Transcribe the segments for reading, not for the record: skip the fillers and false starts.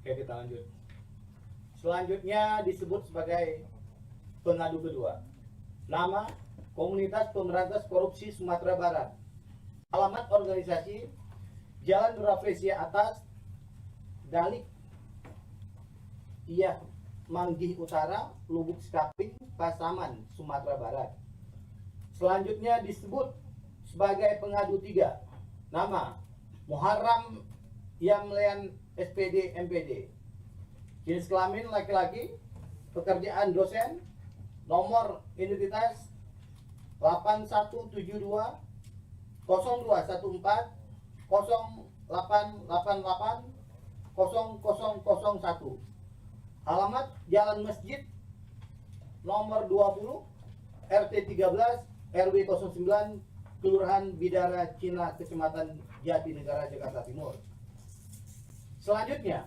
Oke, kita lanjut. Selanjutnya disebut sebagai pengadu kedua. Nama Komunitas Pemberantas Korupsi Sumatera Barat. Alamat organisasi Jalan Rafflesia Atas, Dalik Iya Manggih Utara, Lubuk Sekaping, Pasaman, Sumatera Barat. Selanjutnya disebut sebagai pengadu tiga. Nama Muharram Yamlean SPD MPD. Jenis kelamin laki-laki, pekerjaan dosen, nomor identitas 8172 0214 0888 0001. Alamat Jalan Masjid nomor 20 RT 13 RW 09 Kelurahan Bidara Cina, Kecamatan Jatinegara, Jakarta Timur. Selanjutnya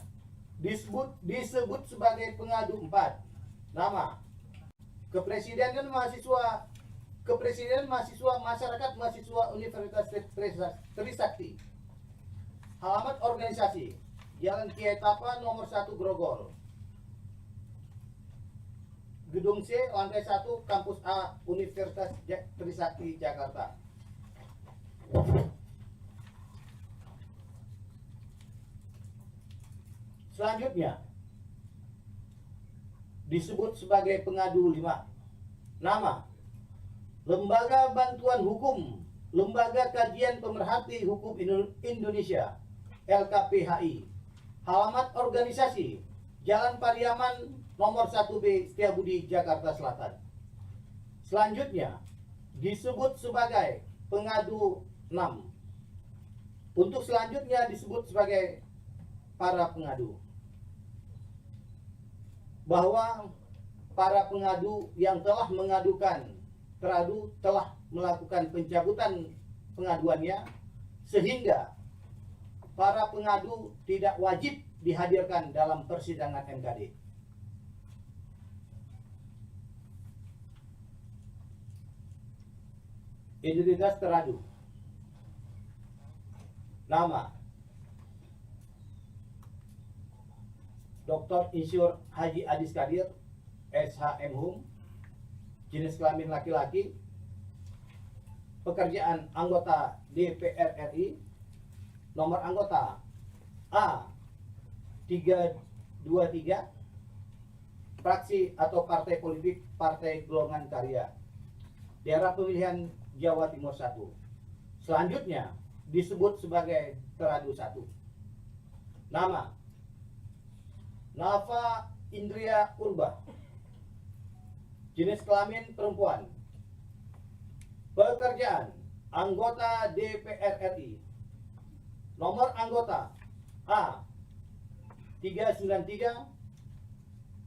disebut sebagai pengadu 4. Nama Kepresiden Masyarakat Mahasiswa Universitas Trisakti. Alamat organisasi Jalan Kiai Tapa nomor 1 Grogol, Gedung C, lantai 1, Kampus A, Universitas Trisakti, Jakarta. Selanjutnya disebut sebagai pengadu 5. Nama Lembaga Bantuan Hukum, Lembaga Kajian Pemerhati Hukum Indonesia, LKPHI. Alamat organisasi Jalan Pariaman nomor 1B, Setiabudi, Jakarta Selatan. Selanjutnya disebut sebagai pengadu 6. Untuk selanjutnya disebut sebagai para pengadu. Bahwa para pengadu yang telah mengadukan teradu telah melakukan pencabutan pengaduannya, sehingga para pengadu tidak wajib dihadirkan dalam persidangan MKD. Identitas teradu. Nama Dr. Insinyur Haji Adis Kadir, SHM Hum. Jenis kelamin laki-laki, pekerjaan anggota DPR RI, nomor anggota A323, fraksi atau partai politik Partai Golongan Karya, daerah pemilihan Jawa Timur 1. Selanjutnya disebut sebagai teradu 1. Nama Nafa Indria Urba. Jenis kelamin perempuan. Pekerjaan anggota DPR RI. Nomor anggota A393.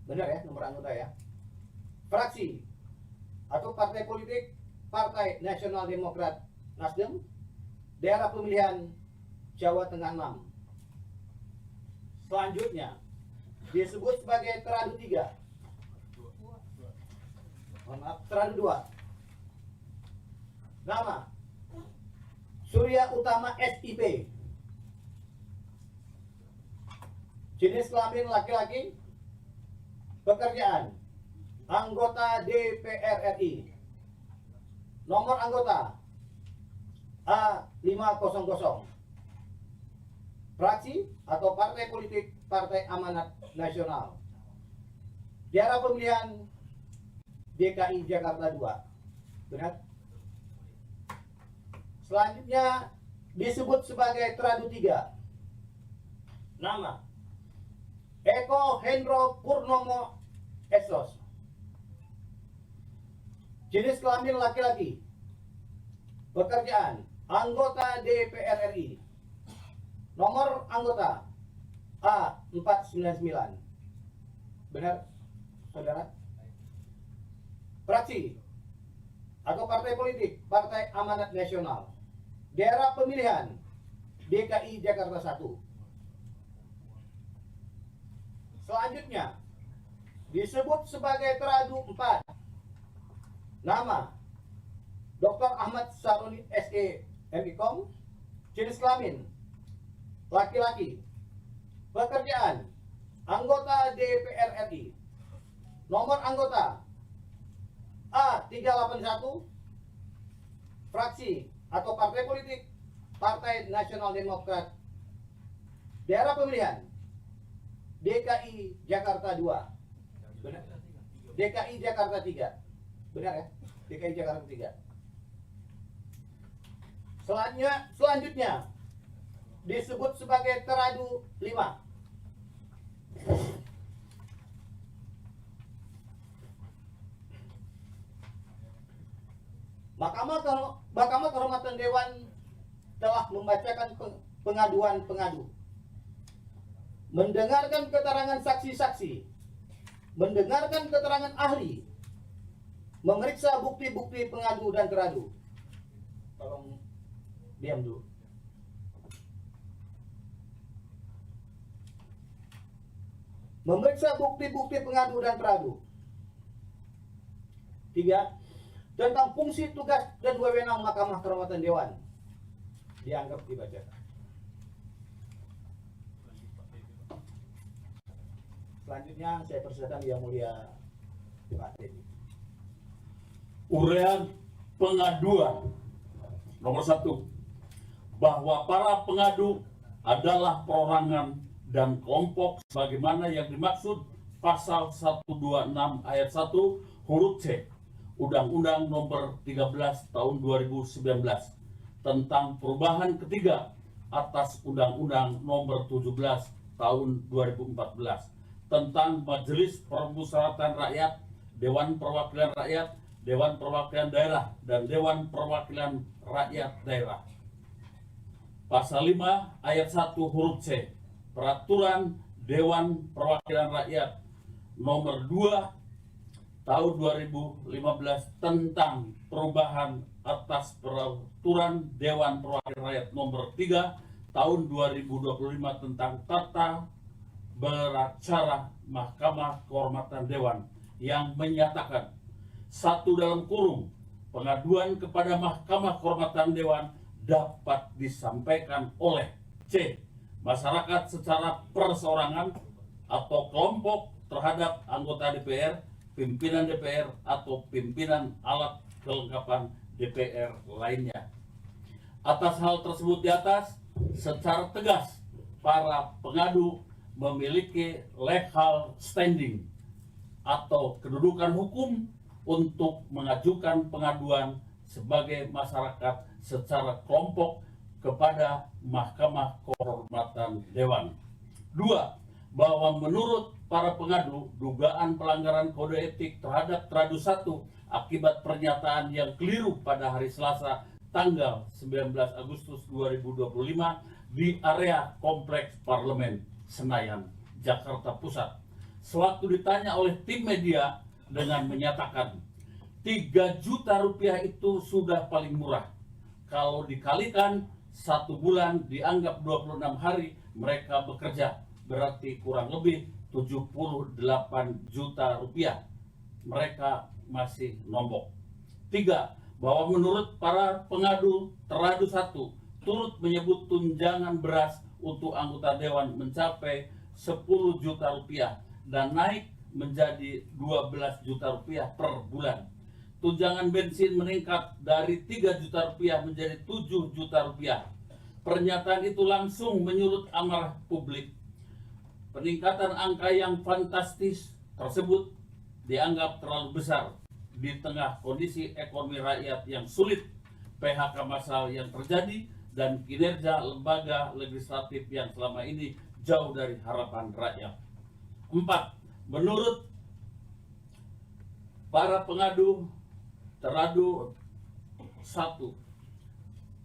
Benar ya nomor anggota ya. Fraksi atau partai politik Partai Nasional Demokrat Nasdem, daerah pemilihan Jawa Tengah 6. Selanjutnya disebut sebagai teradu 3. Teradu 2. Nama Surya Utama SIP. Jenis kelamin laki-laki. Pekerjaan anggota DPR RI. Nomor anggota A500. Fraksi atau partai politik Partai Amanat Nasional, daerah pemilihan DKI Jakarta 2. Benar? Selanjutnya disebut sebagai teradu 3. Nama Eko Hendro Purnomo Esos. Jenis kelamin laki-laki. Pekerjaan anggota DPR RI. Nomor anggota A499. Benar, saudara? Fraksi atau partai politik Partai Amanat Nasional, daerah pemilihan DKI Jakarta 1. Selanjutnya disebut sebagai teradu 4. Nama Dr. Ahmad Saroni SE MIKOM. Jenis kelamin laki-laki. Pekerjaan anggota DPR RI, nomor anggota A381, fraksi atau partai politik Partai Nasional Demokrat, daerah pemilihan DKI Jakarta 2. Benar? DKI Jakarta 3. Benar ya? DKI Jakarta 3. Selanjutnya disebut sebagai teradu 5. Mahkamah Kehormatan Dewan telah membacakan pengaduan pengadu, mendengarkan keterangan saksi-saksi, mendengarkan keterangan ahli, memeriksa bukti-bukti pengadu dan teradu. Tolong diam dulu. Memeriksa bukti-bukti pengadu dan teradu. 3. Tentang fungsi, tugas, dan wewenang Mahkamah Kehormatan Dewan dianggap dibacakan. Selanjutnya saya persilakan Yang Mulia Pak Dedi. Uraian pengaduan nomor 1, bahwa para pengadu adalah perorangan dan kelompok sebagaimana yang dimaksud pasal 126 ayat 1 huruf C Undang-Undang Nomor 13 Tahun 2019 tentang perubahan ketiga atas Undang-Undang Nomor 17 Tahun 2014 tentang Majelis Permusyawaratan Rakyat, Dewan Perwakilan Rakyat, Dewan Perwakilan Daerah, dan Dewan Perwakilan Rakyat Daerah. Pasal 5 ayat 1 huruf C Peraturan Dewan Perwakilan Rakyat Nomor 2 Tahun 2015 tentang perubahan atas Peraturan Dewan Perwakilan Rakyat Nomor 3 Tahun 2025 tentang tata beracara Mahkamah Kehormatan Dewan yang menyatakan 1 dalam kurung pengaduan kepada Mahkamah Kehormatan Dewan dapat disampaikan oleh C. Masyarakat secara perseorangan atau kelompok terhadap anggota DPR, pimpinan DPR, atau pimpinan alat kelengkapan DPR lainnya. Atas hal tersebut di atas, secara tegas para pengadu memiliki legal standing atau kedudukan hukum untuk mengajukan pengaduan sebagai masyarakat secara kelompok kepada Mahkamah Kehormatan Dewan. 2. Bahwa menurut para pengadu, dugaan pelanggaran kode etik terhadap teradu 1 akibat pernyataan yang keliru pada hari Selasa tanggal 19 Agustus 2025 di area Kompleks Parlemen Senayan, Jakarta Pusat. Sewaktu ditanya oleh tim media dengan menyatakan 3 juta rupiah itu sudah paling murah. Kalau dikalikan 1 bulan dianggap 26 hari mereka bekerja, berarti kurang lebih 78 juta rupiah. Mereka masih nombok. 3. Bahwa menurut para pengadu, teradu 1 turut menyebut tunjangan beras untuk anggota dewan mencapai 10 juta rupiah dan naik menjadi 12 juta rupiah per bulan. Tunjangan bensin meningkat dari 3 juta rupiah menjadi 7 juta rupiah. Pernyataan itu langsung menyulut amarah publik. Peningkatan angka yang fantastis tersebut dianggap terlalu besar di tengah kondisi ekonomi rakyat yang sulit, PHK massal yang terjadi, dan kinerja lembaga legislatif yang selama ini jauh dari harapan rakyat. 4. Menurut para pengadu, teradu 1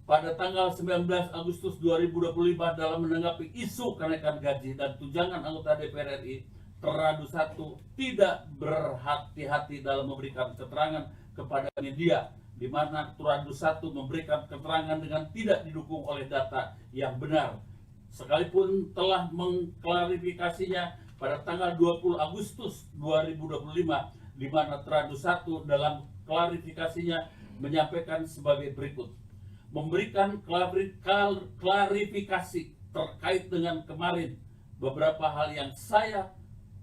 pada tanggal 19 Agustus 2025 dalam menanggapi isu kenaikan gaji dan tunjangan anggota DPR RI, teradu 1 tidak berhati-hati dalam memberikan keterangan kepada media, di mana teradu 1 memberikan keterangan dengan tidak didukung oleh data yang benar, sekalipun telah mengklarifikasinya pada tanggal 20 Agustus 2025, di mana teradu 1 dalam klarifikasinya menyampaikan sebagai berikut. Memberikan klarifikasi terkait dengan kemarin beberapa hal yang saya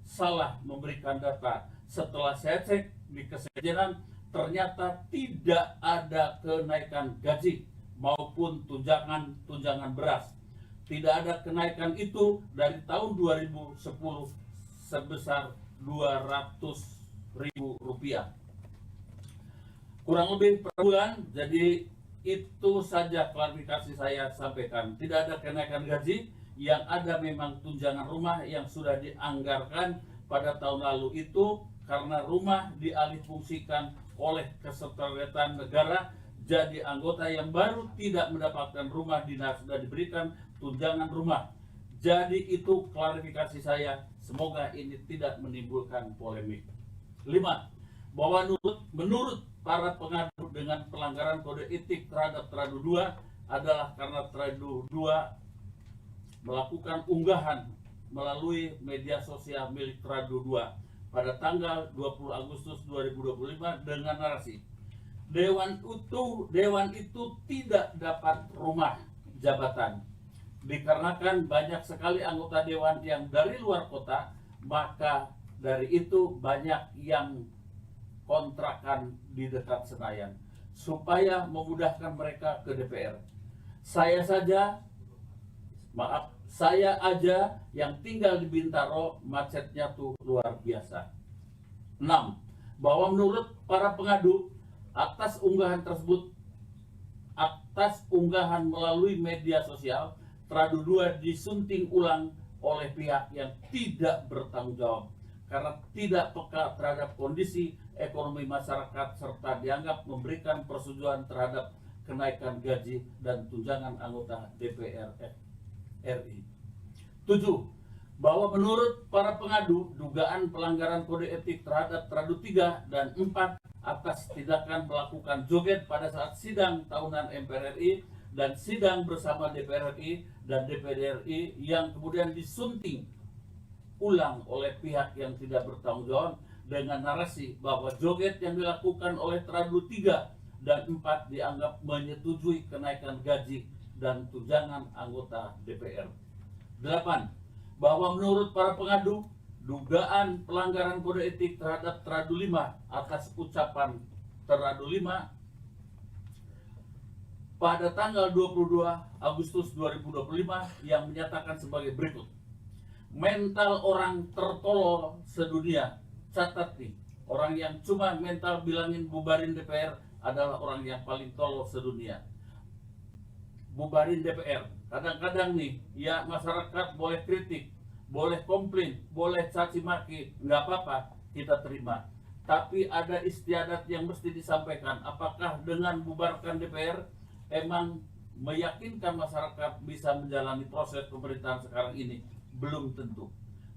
salah memberikan data. Setelah saya cek di kesekjenan, ternyata tidak ada kenaikan gaji maupun tunjangan beras. Tidak ada kenaikan itu dari tahun 2010 sebesar Rp200.000. Kurang lebih per bulan. Jadi itu saja klarifikasi saya sampaikan. Tidak ada kenaikan gaji, yang ada memang tunjangan rumah yang sudah dianggarkan pada tahun lalu itu karena rumah dialihfungsikan oleh kesekretariatan negara. Jadi anggota yang baru tidak mendapatkan rumah dinas sudah diberikan tunjangan rumah. Jadi itu klarifikasi saya. Semoga ini tidak menimbulkan polemik. 5. Bahwa menurut para pengadu dengan pelanggaran kode etik terhadap Tradu 2 adalah karena Tradu 2 melakukan unggahan melalui media sosial milik Tradu 2 pada tanggal 20 Agustus 2025 dengan narasi Dewan itu tidak dapat rumah jabatan dikarenakan banyak sekali anggota dewan yang dari luar kota, maka dari itu banyak yang kontrakan di dekat Senayan supaya memudahkan mereka ke DPR. Saya aja yang tinggal di Bintaro, macetnya tuh luar biasa. 6. Bahwa menurut para pengadu, atas unggahan melalui media sosial, Tradu 2 disunting ulang oleh pihak yang tidak bertanggung jawab karena tidak peka terhadap kondisi ekonomi masyarakat serta dianggap memberikan persetujuan terhadap kenaikan gaji dan tunjangan anggota DPR RI. 7. Bahwa menurut para pengadu, dugaan pelanggaran kode etik terhadap Tradu 3 dan 4 atas tindakan melakukan joget pada saat sidang tahunan MPR RI dan sidang bersama DPR RI dan DPD RI yang kemudian disunting ulang oleh pihak yang tidak bertanggung jawab dengan narasi bahwa joget yang dilakukan oleh Tradu 3 dan 4 dianggap menyetujui kenaikan gaji dan tunjangan anggota DPR. 8. Bahwa menurut para pengadu, dugaan pelanggaran kode etik terhadap Tradu 5 atas ucapan Tradu 5 pada tanggal 22 Agustus 2025 yang menyatakan sebagai berikut. Mental orang tertolol sedunia. Catat nih, orang yang cuma mental bilangin bubarin DPR adalah orang yang paling tolol sedunia. Bubarin DPR. Kadang-kadang nih, ya masyarakat boleh kritik, boleh komplain, boleh caci maki, nggak apa-apa, kita terima. Tapi ada istiadat yang mesti disampaikan. Apakah dengan bubarkan DPR emang meyakinkan masyarakat bisa menjalani proses pemerintahan sekarang ini? Belum tentu.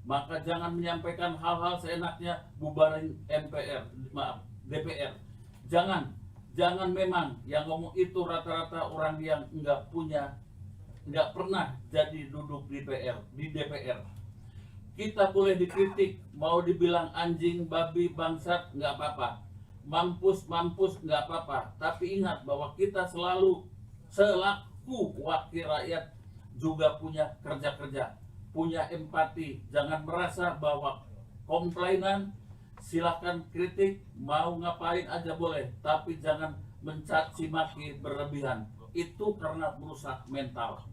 Maka jangan menyampaikan hal-hal seenaknya bubarin DPR. Jangan memang yang ngomong itu rata-rata orang yang nggak pernah jadi duduk di DPR. Kita boleh dikritik, mau dibilang anjing, babi, bangsat, nggak apa-apa. Mampus nggak apa-apa. Tapi ingat bahwa kita selalu selaku wakil rakyat juga punya kerja-kerja, punya empati. Jangan merasa bahwa komplainan, silakan kritik, mau ngapain aja boleh, tapi jangan mencaci maki berlebihan. Itu karena merusak mental.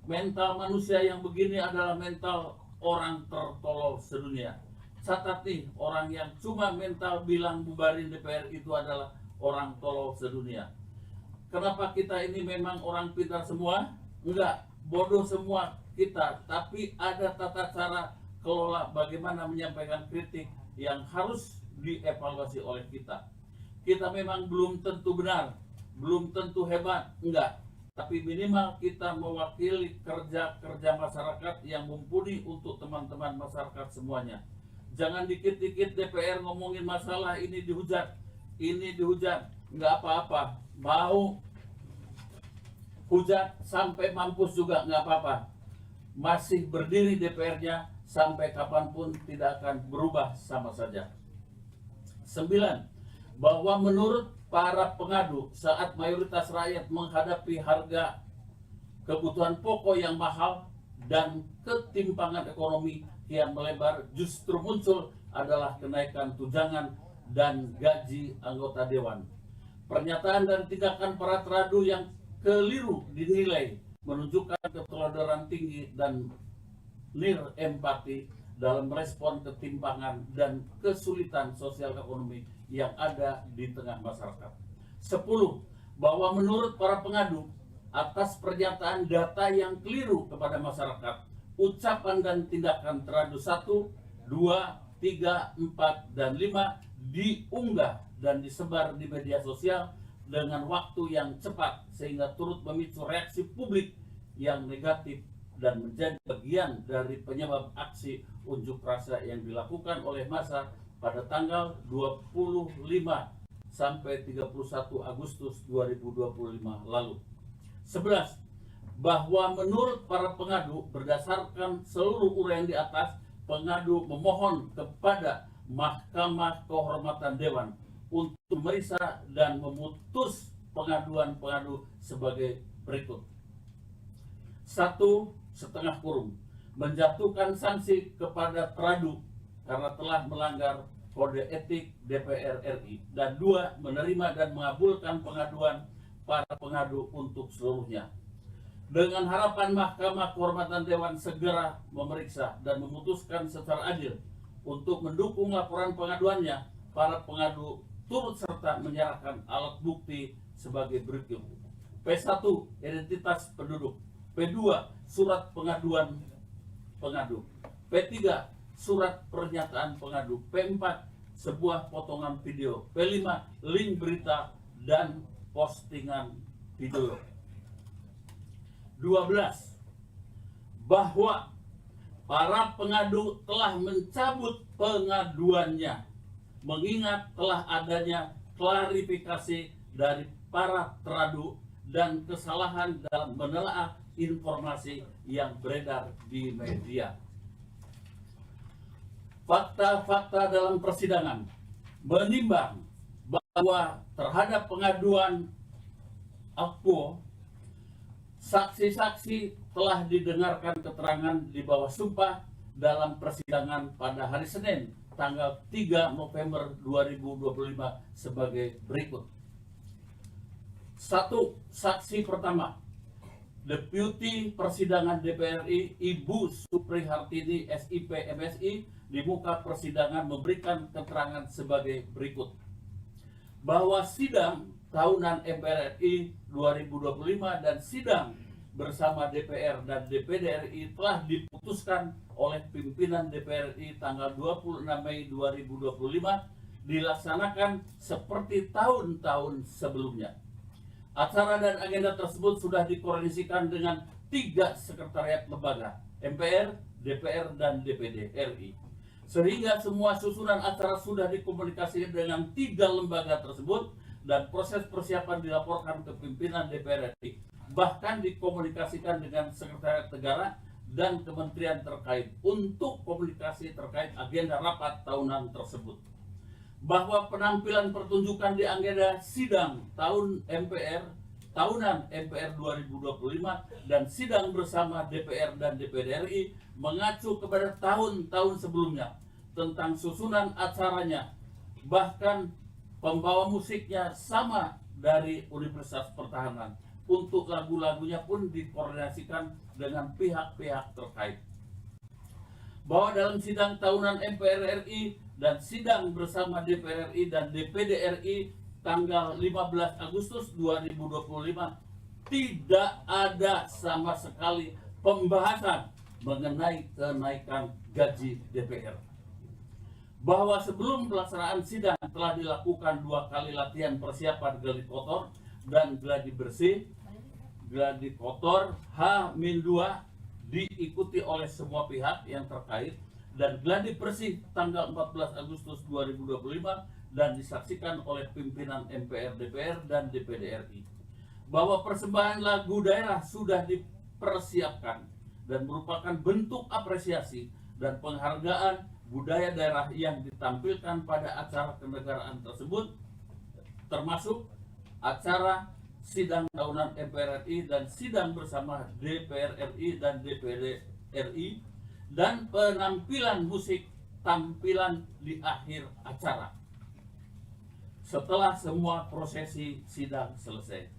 Mental manusia yang begini adalah mental orang tertolol sedunia. Catat nih, orang yang cuma mental bilang bubarin DPR itu adalah orang tolol sedunia. Kenapa kita ini memang orang pintar semua? Enggak, bodoh semua kita. Tapi ada tata cara kelola bagaimana menyampaikan kritik yang harus dievaluasi oleh kita. Kita memang belum tentu benar, belum tentu hebat, enggak. Tapi minimal kita mewakili kerja-kerja masyarakat yang mumpuni untuk teman-teman masyarakat semuanya. Jangan dikit-dikit DPR ngomongin masalah ini dihujat, nggak apa-apa. Mau hujat sampai mampus juga nggak apa-apa. Masih berdiri DPR-nya sampai kapanpun tidak akan berubah sama saja. 9. Bahwa menurut para pengadu, saat mayoritas rakyat menghadapi harga kebutuhan pokok yang mahal, dan ketimpangan ekonomi kian melebar, justru muncul adalah kenaikan tunjangan dan gaji anggota dewan. Pernyataan dan tindakan para teradu yang keliru dinilai menunjukkan keteladanan tinggi dan nirempati dalam merespon ketimpangan dan kesulitan sosial ekonomi yang ada di tengah masyarakat. 10. Bahwa menurut para pengadu, atas pernyataan data yang keliru kepada masyarakat, ucapan dan tindakan teradu 1, 2, 3, 4, dan 5 diunggah dan disebar di media sosial dengan waktu yang cepat sehingga turut memicu reaksi publik yang negatif dan menjadi bagian dari penyebab aksi unjuk rasa yang dilakukan oleh massa pada tanggal 25 sampai 31 Agustus 2025 lalu. 11. Bahwa menurut para pengadu, berdasarkan seluruh uraian di atas, pengadu memohon kepada Mahkamah Kehormatan Dewan untuk memeriksa dan memutus pengaduan pengadu sebagai berikut. 1. Menjatuhkan sanksi kepada teradu karena telah melanggar kode etik DPR RI. Dan 2. Menerima dan mengabulkan pengaduan para pengadu untuk seluruhnya. Dengan harapan Mahkamah Kehormatan Dewan segera memeriksa dan memutuskan secara adil untuk mendukung laporan pengaduannya, para pengadu turut serta menyerahkan alat bukti sebagai berikut. P1. Identitas penduduk. P2. Surat pengaduan pengadu. P3. Surat pernyataan pengadu. P4. Sebuah potongan video. P5. Link berita dan postingan video. 12. Bahwa para pengadu telah mencabut pengaduannya mengingat telah adanya klarifikasi dari para teradu dan kesalahan dalam menelaah informasi yang beredar di media. Fakta-fakta dalam persidangan menimbang bahwa terhadap pengaduan Akpo, saksi-saksi telah didengarkan keterangan di bawah sumpah dalam persidangan pada hari Senin tanggal 3 November 2025 sebagai berikut. 1. Saksi pertama, Deputi Persidangan DPR RI Ibu Suprihartini SIP MSI di muka persidangan memberikan keterangan sebagai berikut. Bahwa sidang tahunan MPR RI 2025 dan sidang bersama DPR dan DPD RI telah diputuskan oleh pimpinan DPR RI tanggal 26 Mei 2025 dilaksanakan seperti tahun-tahun sebelumnya. Acara dan agenda tersebut sudah dikoordinasikan dengan 3 sekretariat lembaga, MPR, DPR, dan DPD RI. Sehingga semua susunan acara sudah dikomunikasikan dengan 3 lembaga tersebut dan proses persiapan dilaporkan ke pimpinan DPR RI. Bahkan dikomunikasikan dengan sekretariat negara dan kementerian terkait untuk komunikasi terkait agenda rapat tahunan tersebut. Bahwa penampilan pertunjukan di agenda sidang tahunan MPR 2025 dan sidang bersama DPR dan DPD RI mengacu kepada tahun-tahun sebelumnya tentang susunan acaranya, bahkan pembawa musiknya sama dari Universitas Pertahanan. Untuk lagu-lagunya pun dikoordinasikan dengan pihak-pihak terkait. Bahwa dalam sidang tahunan MPR RI dan sidang bersama DPR RI dan DPD RI tanggal 15 Agustus 2025 tidak ada sama sekali pembahasan mengenai kenaikan gaji DPR. Bahwa sebelum pelaksanaan sidang telah dilakukan 2 kali latihan persiapan gladi kotor dan gladi bersih. Gladi kotor H-2 diikuti oleh semua pihak yang terkait dan gladi bersih tanggal 14 Agustus 2025 dan disaksikan oleh pimpinan MPR, DPR, dan DPD RI. Bahwa persembahan lagu daerah sudah dipersiapkan dan merupakan bentuk apresiasi dan penghargaan budaya daerah yang ditampilkan pada acara kenegaraan tersebut, termasuk acara sidang tahunan MPR RI dan sidang bersama DPR RI dan DPD RI, dan penampilan musik tampilan di akhir acara setelah semua prosesi sidang selesai.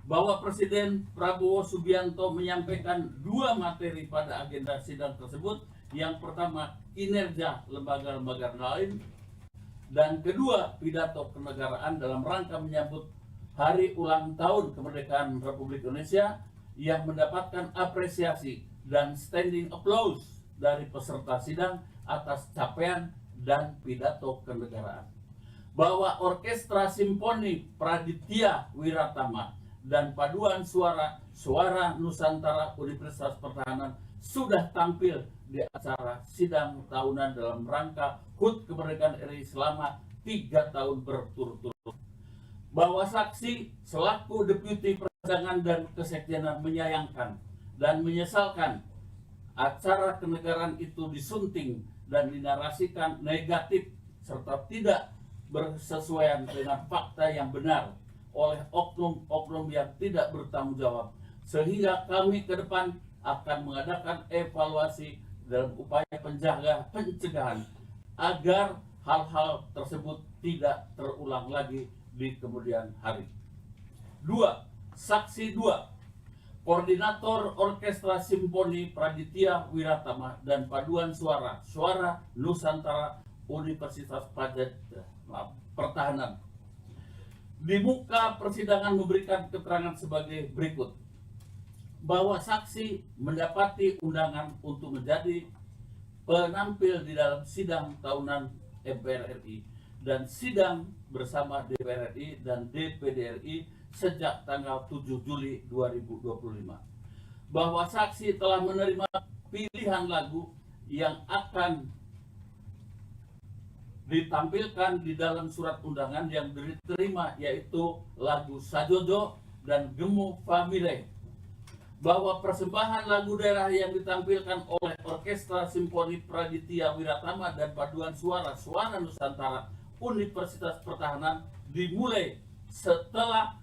Bahwa Presiden Prabowo Subianto menyampaikan dua materi pada agenda sidang tersebut. Yang pertama, kinerja lembaga-lembaga lain, dan kedua, pidato kenegaraan dalam rangka menyambut Hari Ulang Tahun Kemerdekaan Republik Indonesia yang mendapatkan apresiasi dan standing applause dari peserta sidang atas capaian dan pidato kenegaraan. Bahwa Orkestra Simfoni Praditya Wiratama dan Paduan Suara Nusantara Universitas Pertahanan sudah tampil di acara sidang tahunan dalam rangka HUT Kemerdekaan RI selama 3 tahun berturut-turut. Bahwa saksi selaku Deputi Perdagangan dan Kesekjenan menyayangkan dan menyesalkan acara kenegaraan itu disunting dan dinarasikan negatif serta tidak bersesuaian dengan fakta yang benar oleh oknum-oknum yang tidak bertanggung jawab, sehingga kami ke depan akan mengadakan evaluasi dalam upaya pencegahan agar hal-hal tersebut tidak terulang lagi di kemudian hari. 2. Saksi 2, Koordinator Orkestra Simfoni Praditya Wiratama dan Paduan Suara Nusantara Universitas Pertahanan di muka persidangan memberikan keterangan sebagai berikut. Bahwa saksi mendapati undangan untuk menjadi penampil di dalam sidang tahunan MPR RI dan sidang bersama DPR RI dan DPD RI sejak tanggal 7 Juli 2025. Bahwa saksi telah menerima pilihan lagu yang akan ditampilkan di dalam surat undangan yang diterima, yaitu lagu Sajojo dan Gemu Famile. Bahwa persembahan lagu daerah yang ditampilkan oleh Orkestra Simfoni Praditya Wiratama dan Paduan Suara Nusantara Universitas Pertahanan dimulai setelah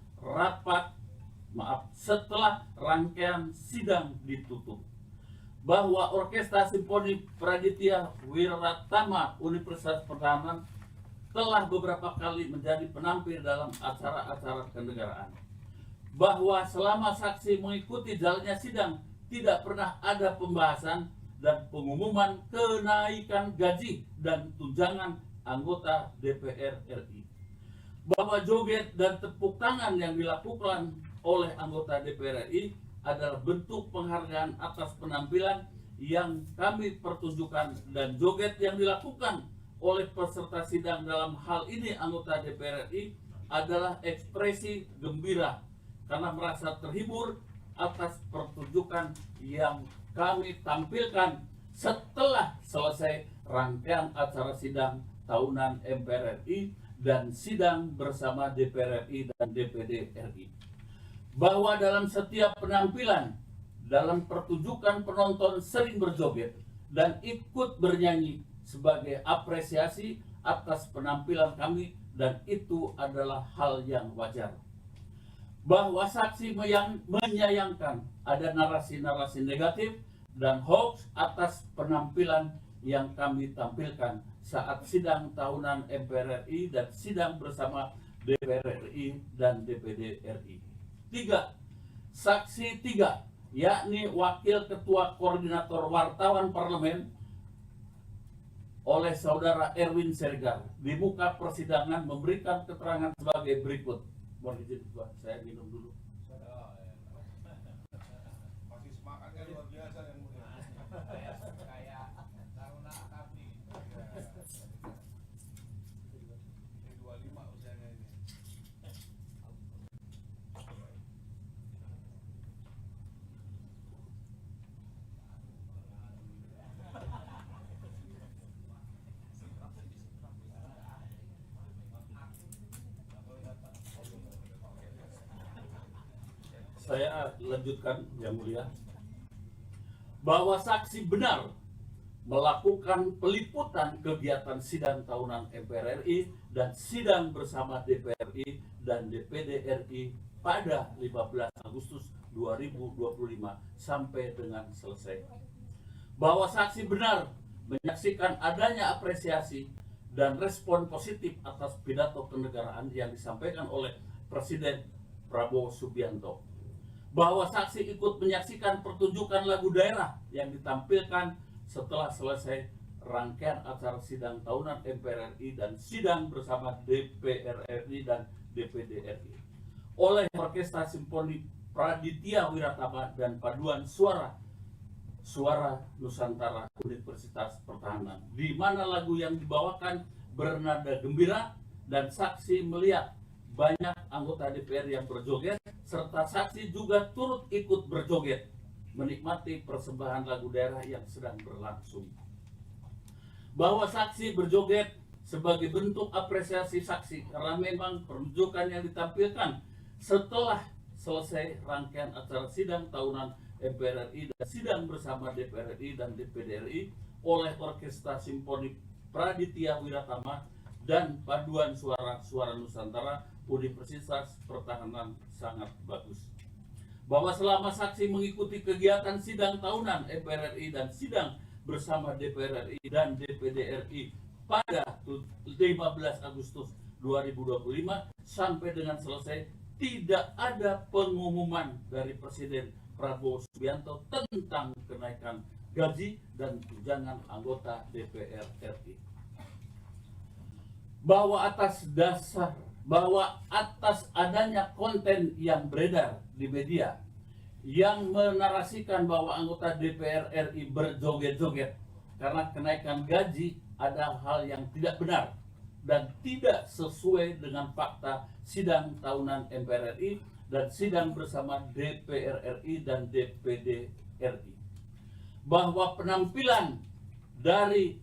rangkaian sidang ditutup. Bahwa Orkestra Simfoni Praditya Wiratama Universitas Pertahanan telah beberapa kali menjadi penampil dalam acara-acara kenegaraan. Bahwa selama saksi mengikuti jalannya sidang tidak pernah ada pembahasan dan pengumuman kenaikan gaji dan tunjangan anggota DPR RI. Bahwa joget dan tepuk tangan yang dilakukan oleh anggota DPR RI adalah bentuk penghargaan atas penampilan yang kami pertunjukkan, dan joget yang dilakukan oleh peserta sidang dalam hal ini anggota DPR RI adalah ekspresi gembira karena merasa terhibur atas pertunjukan yang kami tampilkan setelah selesai rangkaian acara sidang tahunan MPR RI dan sidang bersama DPR RI dan DPD RI. Bahwa dalam setiap penampilan dalam pertunjukan penonton sering berjoget dan ikut bernyanyi sebagai apresiasi atas penampilan kami, dan itu adalah hal yang wajar. Bahwa saksi menyayangkan ada narasi-narasi negatif dan hoax atas penampilan yang kami tampilkan saat sidang tahunan MPR RI dan sidang bersama DPR RI dan DPD RI. 3. Saksi 3, yakni Wakil Ketua Koordinator Wartawan Parlemen oleh Saudara Erwin Sergar di muka persidangan memberikan keterangan sebagai berikut. Mohon izin, saya minum dulu. Masih semangatnya luar biasa yang mulia. Kayak Taruna Akabri. 25 usianya ini. Saya lanjutkan, Yang Mulia. Bahwa saksi benar melakukan peliputan kegiatan sidang tahunan MPR RI dan sidang bersama DPR RI dan DPD RI pada 15 Agustus 2025 sampai dengan selesai. Bahwa saksi benar menyaksikan adanya apresiasi dan respon positif atas pidato kenegaraan yang disampaikan oleh Presiden Prabowo Subianto. Bahwa saksi ikut menyaksikan pertunjukan lagu daerah yang ditampilkan setelah selesai rangkaian acara sidang tahunan MPR RI dan sidang bersama DPR RI dan DPD RI oleh Orkestra Simfoni Praditya Wiratama dan Paduan Suara Nusantara Universitas Pertahanan, di mana lagu yang dibawakan bernada gembira dan saksi melihat banyak anggota DPR yang berjoget, serta saksi juga turut ikut berjoget menikmati persembahan lagu daerah yang sedang berlangsung. Bahwa saksi berjoget sebagai bentuk apresiasi saksi karena memang pertunjukan yang ditampilkan setelah selesai rangkaian acara sidang tahunan MPR RI dan sidang bersama DPR RI dan DPD RI oleh Orkestra Simfoni Praditya Wiratama dan Paduan Suara Nusantara Universitas Pertahanan sangat bagus. Bahwa selama saksi mengikuti kegiatan sidang tahunan MPR RI dan sidang bersama DPR RI dan DPD RI pada 15 Agustus 2025 sampai dengan selesai, tidak ada pengumuman dari Presiden Prabowo Subianto tentang kenaikan gaji dan tunjangan anggota DPR RI. Bahwa atas adanya konten yang beredar di media yang menarasikan bahwa anggota DPR RI berjoget-joget karena kenaikan gaji ada hal yang tidak benar dan tidak sesuai dengan fakta sidang tahunan MPR RI dan sidang bersama DPR RI dan DPD RI. Bahwa penampilan dari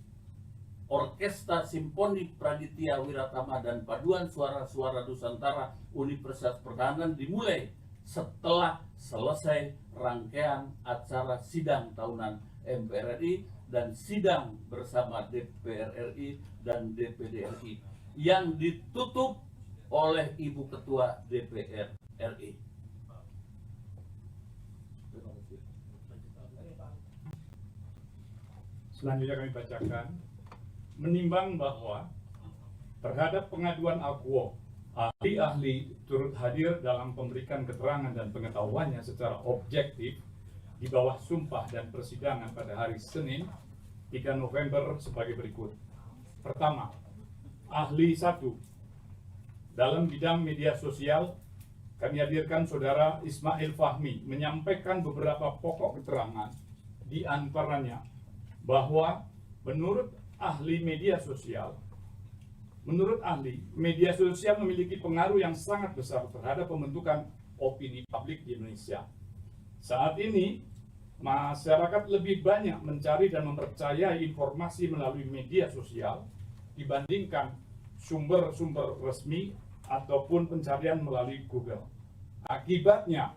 Orkestra Simfoni Praditya Wiratama dan Paduan Suara Nusantara Universitas Pertahanan dimulai setelah selesai rangkaian acara sidang tahunan MPR RI dan sidang bersama DPR RI dan DPD RI yang ditutup oleh Ibu Ketua DPR RI. Selanjutnya kami bacakan, menimbang bahwa terhadap pengaduan Akuo, ahli-ahli turut hadir dalam memberikan keterangan dan pengetahuannya secara objektif di bawah sumpah dan persidangan pada hari Senin 3 November sebagai berikut. Pertama, ahli 1. Dalam bidang media sosial, kami hadirkan Saudara Ismail Fahmi menyampaikan beberapa pokok keterangan, di antaranya bahwa menurut ahli media sosial, media sosial memiliki pengaruh yang sangat besar terhadap pembentukan opini publik di Indonesia. Saat ini, masyarakat lebih banyak mencari dan mempercayai informasi melalui media sosial dibandingkan sumber-sumber resmi ataupun pencarian melalui Google. Akibatnya,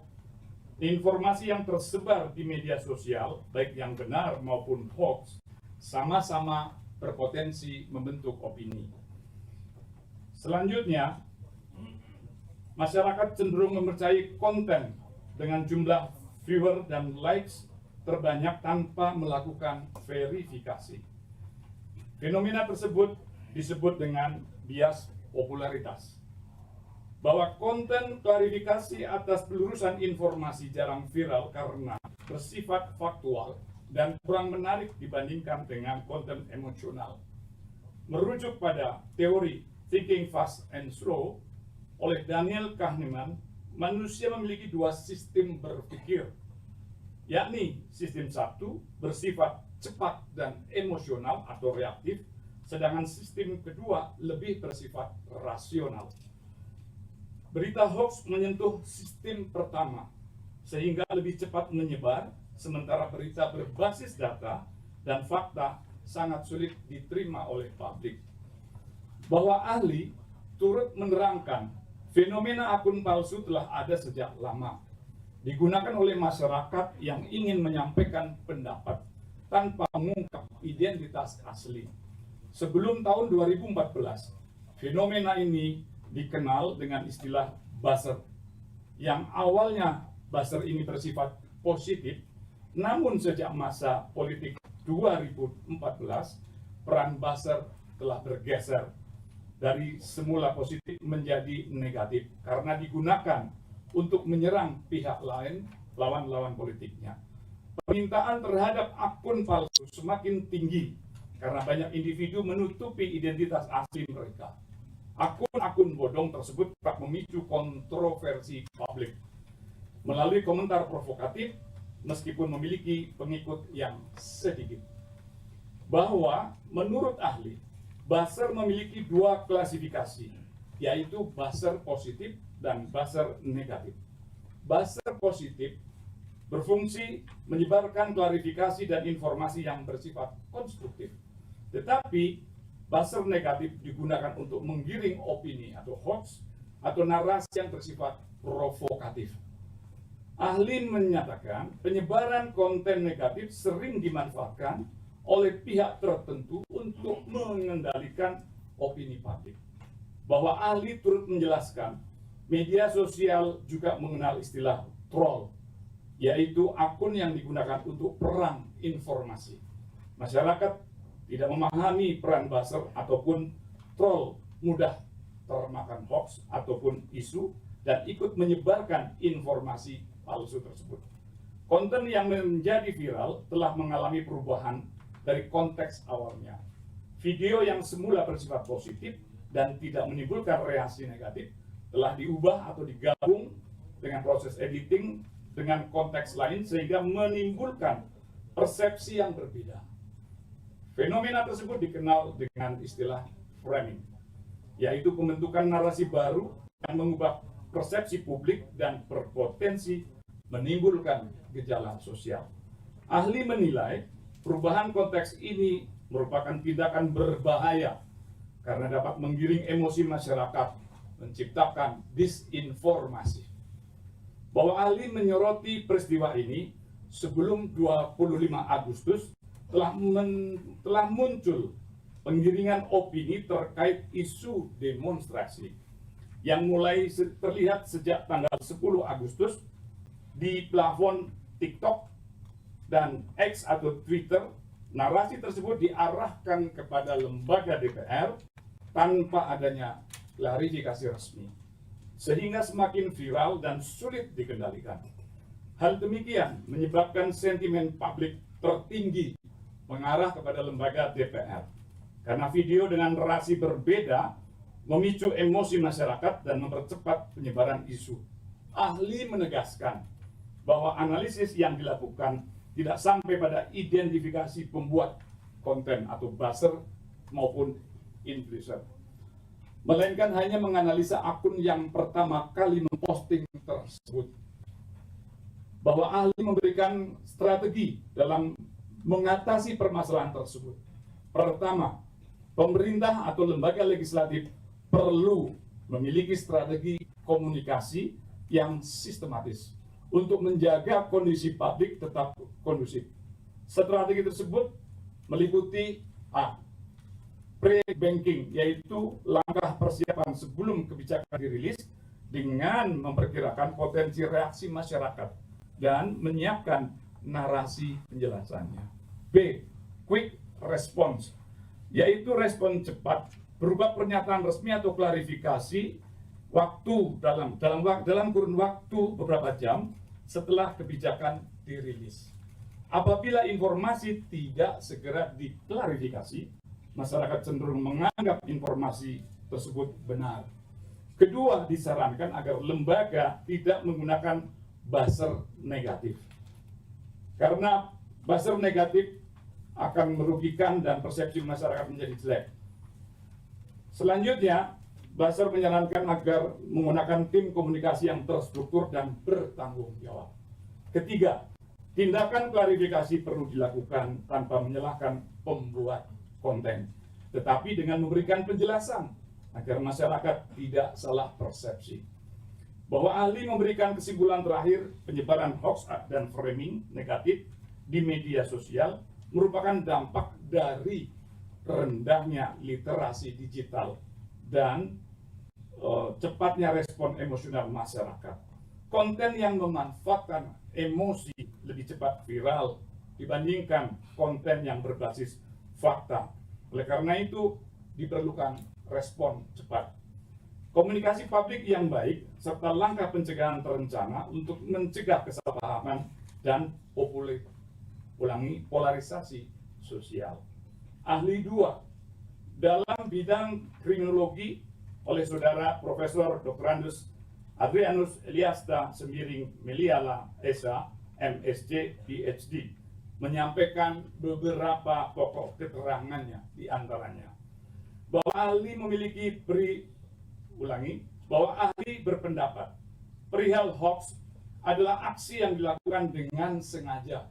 informasi yang tersebar di media sosial, baik yang benar maupun hoax, sama-sama berpotensi membentuk opini. Selanjutnya, masyarakat cenderung mempercayai konten dengan jumlah viewer dan likes terbanyak tanpa melakukan verifikasi. Fenomena tersebut disebut dengan bias popularitas. Bahwa konten klarifikasi atas pelurusan informasi jarang viral karena bersifat faktual dan kurang menarik dibandingkan dengan konten emosional. Merujuk pada teori Thinking Fast and Slow oleh Daniel Kahneman, manusia memiliki dua sistem berpikir, yakni sistem satu bersifat cepat dan emosional atau reaktif, sedangkan sistem kedua lebih bersifat rasional. Berita hoax menyentuh sistem pertama, sehingga lebih cepat menyebar, sementara berita berbasis data dan fakta sangat sulit diterima oleh publik. Bahwa ahli turut menerangkan fenomena akun palsu telah ada sejak lama, digunakan oleh masyarakat yang ingin menyampaikan pendapat tanpa mengungkap identitas asli. Sebelum tahun 2014, fenomena ini dikenal dengan istilah buzzer. yang awalnya buzzer ini bersifat positif, namun sejak masa politik 2014, peran buzzer telah bergeser dari semula positif menjadi negatif karena digunakan untuk menyerang pihak lain, lawan-lawan politiknya. Permintaan terhadap akun palsu semakin tinggi karena banyak individu menutupi identitas asli mereka. Akun-akun bodong tersebut dapat memicu kontroversi publik melalui komentar provokatif meskipun memiliki pengikut yang sedikit. Bahwa menurut ahli, buzzer memiliki dua klasifikasi, yaitu buzzer positif dan buzzer negatif. Buzzer positif berfungsi menyebarkan klarifikasi dan informasi yang bersifat konstruktif. Tetapi buzzer negatif digunakan untuk menggiring opini atau hoax atau narasi yang bersifat provokatif. Ahli menyatakan penyebaran konten negatif sering dimanfaatkan oleh pihak tertentu untuk mengendalikan opini publik. Bahwa ahli turut menjelaskan media sosial juga mengenal istilah troll, yaitu akun yang digunakan untuk perang informasi. Masyarakat tidak memahami peran buzzer ataupun troll mudah termakan hoax ataupun isu dan ikut menyebarkan informasi palsu tersebut. Konten yang menjadi viral telah mengalami perubahan dari konteks awalnya. Video yang semula bersifat positif dan tidak menimbulkan reaksi negatif telah diubah atau digabung dengan proses editing dengan konteks lain sehingga menimbulkan persepsi yang berbeda. Fenomena tersebut dikenal dengan istilah framing, yaitu pembentukan narasi baru yang mengubah persepsi publik dan berpotensi menimbulkan gejala sosial. Ahli menilai perubahan konteks ini merupakan tindakan berbahaya karena dapat menggiring emosi masyarakat, menciptakan disinformasi. Bahwa ahli menyoroti peristiwa ini sebelum 25 Agustus telah muncul penggiringan opini terkait isu demonstrasi yang mulai terlihat sejak tanggal 10 Agustus di platform TikTok dan X atau Twitter. Narasi tersebut diarahkan kepada lembaga DPR tanpa adanya klarifikasi resmi, sehingga semakin viral dan sulit dikendalikan. Hal demikian menyebabkan sentimen publik tertinggi mengarah kepada lembaga DPR. Karena video dengan narasi berbeda memicu emosi masyarakat dan mempercepat penyebaran isu. Ahli menegaskan bahwa analisis yang dilakukan tidak sampai pada identifikasi pembuat konten atau buzzer maupun influencer, melainkan hanya menganalisa akun yang pertama kali memposting tersebut. Bahwa ahli memberikan strategi dalam mengatasi permasalahan tersebut. Pertama, pemerintah atau lembaga legislatif perlu memiliki strategi komunikasi yang sistematis untuk menjaga kondisi publik tetap kondusif. Strategi tersebut meliputi A. Pre-banking, yaitu langkah persiapan sebelum kebijakan dirilis dengan memperkirakan potensi reaksi masyarakat dan menyiapkan narasi penjelasannya. B. Quick response, yaitu respon cepat berupa pernyataan resmi atau klarifikasi dalam kurun waktu beberapa jam setelah kebijakan dirilis. Apabila informasi tidak segera diklarifikasi, masyarakat cenderung menganggap informasi tersebut benar. Kedua, disarankan agar lembaga tidak menggunakan buzzer negatif, karena buzzer negatif akan merugikan dan persepsi masyarakat menjadi jelek. Selanjutnya, buzzer menyarankan agar menggunakan tim komunikasi yang terstruktur dan bertanggung jawab. Ketiga, tindakan klarifikasi perlu dilakukan tanpa menyalahkan pembuat konten, tetapi dengan memberikan penjelasan agar masyarakat tidak salah persepsi. Bahwa ahli memberikan kesimpulan terakhir, penyebaran hoax dan framing negatif di media sosial merupakan dampak dari rendahnya literasi digital dan cepatnya respon emosional masyarakat. konten yang memanfaatkan emosi lebih cepat viral dibandingkan konten yang berbasis fakta. Oleh karena itu, diperlukan respon cepat. Komunikasi publik yang baik, serta langkah pencegahan terencana untuk mencegah kesalahpahaman dan polarisasi sosial. Ahli 2, dalam bidang kriminologi oleh Saudara Profesor Dr. Adrianus Eliasta Sembiring Meliala, SA, MSc, PhD, menyampaikan beberapa pokok keterangannya, di antaranya bahwa ahli berpendapat perihal hoax adalah aksi yang dilakukan dengan sengaja,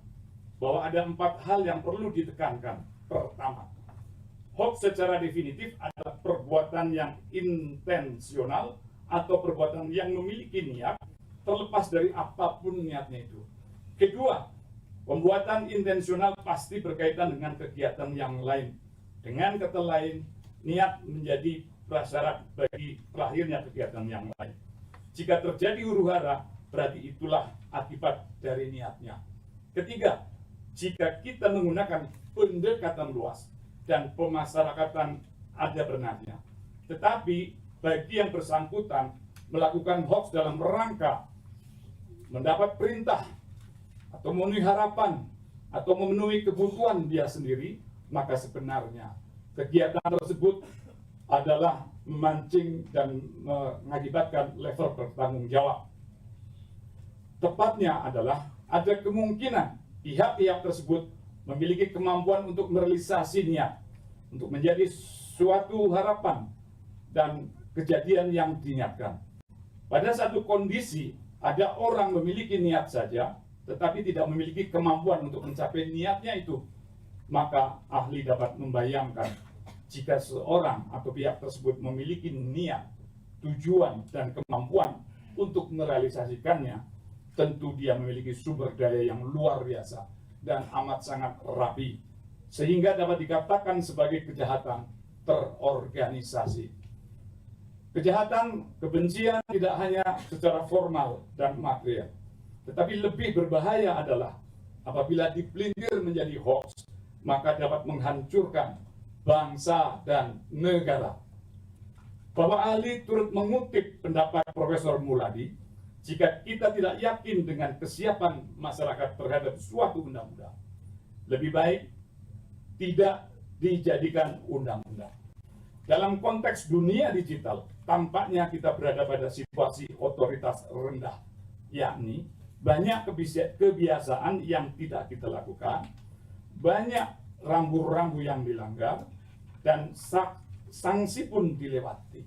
bahwa ada 4 hal yang perlu ditekankan. Pertama, hoax secara definitif adalah perbuatan yang intensional atau perbuatan yang memiliki niat terlepas dari apapun niatnya itu. Kedua, pembuatan intensional pasti berkaitan dengan kegiatan yang lain. Dengan kata lain, niat menjadi prasyarat bagi terakhirnya kegiatan yang lain. Jika terjadi huru-hara, berarti itulah akibat dari niatnya. Ketiga, jika kita menggunakan pendekatan luas dan pemasarakatan ada benarnya, tetapi bagi yang bersangkutan melakukan hoax dalam rangka mendapat perintah atau memenuhi harapan atau memenuhi kebutuhan dia sendiri, maka sebenarnya kegiatan tersebut adalah memancing dan mengakibatkan level bertanggung jawab. Tepatnya adalah ada kemungkinan pihak-pihak tersebut memiliki kemampuan untuk merealisasi niat, untuk menjadi suatu harapan dan kejadian yang dinyatakan. Pada satu kondisi, ada orang memiliki niat saja, tetapi tidak memiliki kemampuan untuk mencapai niatnya itu. Maka ahli dapat membayangkan jika seorang atau pihak tersebut memiliki niat, tujuan, dan kemampuan untuk merealisasikannya, tentu dia memiliki sumber daya yang luar biasa dan amat sangat rapi, sehingga dapat dikatakan sebagai kejahatan terorganisasi. Kejahatan kebencian tidak hanya secara formal dan material, tetapi lebih berbahaya adalah apabila dipelintir menjadi hoax, maka dapat menghancurkan bangsa dan negara. Bahwa ahli turut mengutip pendapat Profesor Muladi, jika kita tidak yakin dengan kesiapan masyarakat terhadap suatu undang-undang, lebih baik tidak dijadikan undang-undang. Dalam konteks dunia digital, tampaknya kita berada pada situasi otoritas rendah, yakni banyak kebiasaan yang tidak kita lakukan, banyak rambu-rambu yang dilanggar, dan sanksi pun dilewati.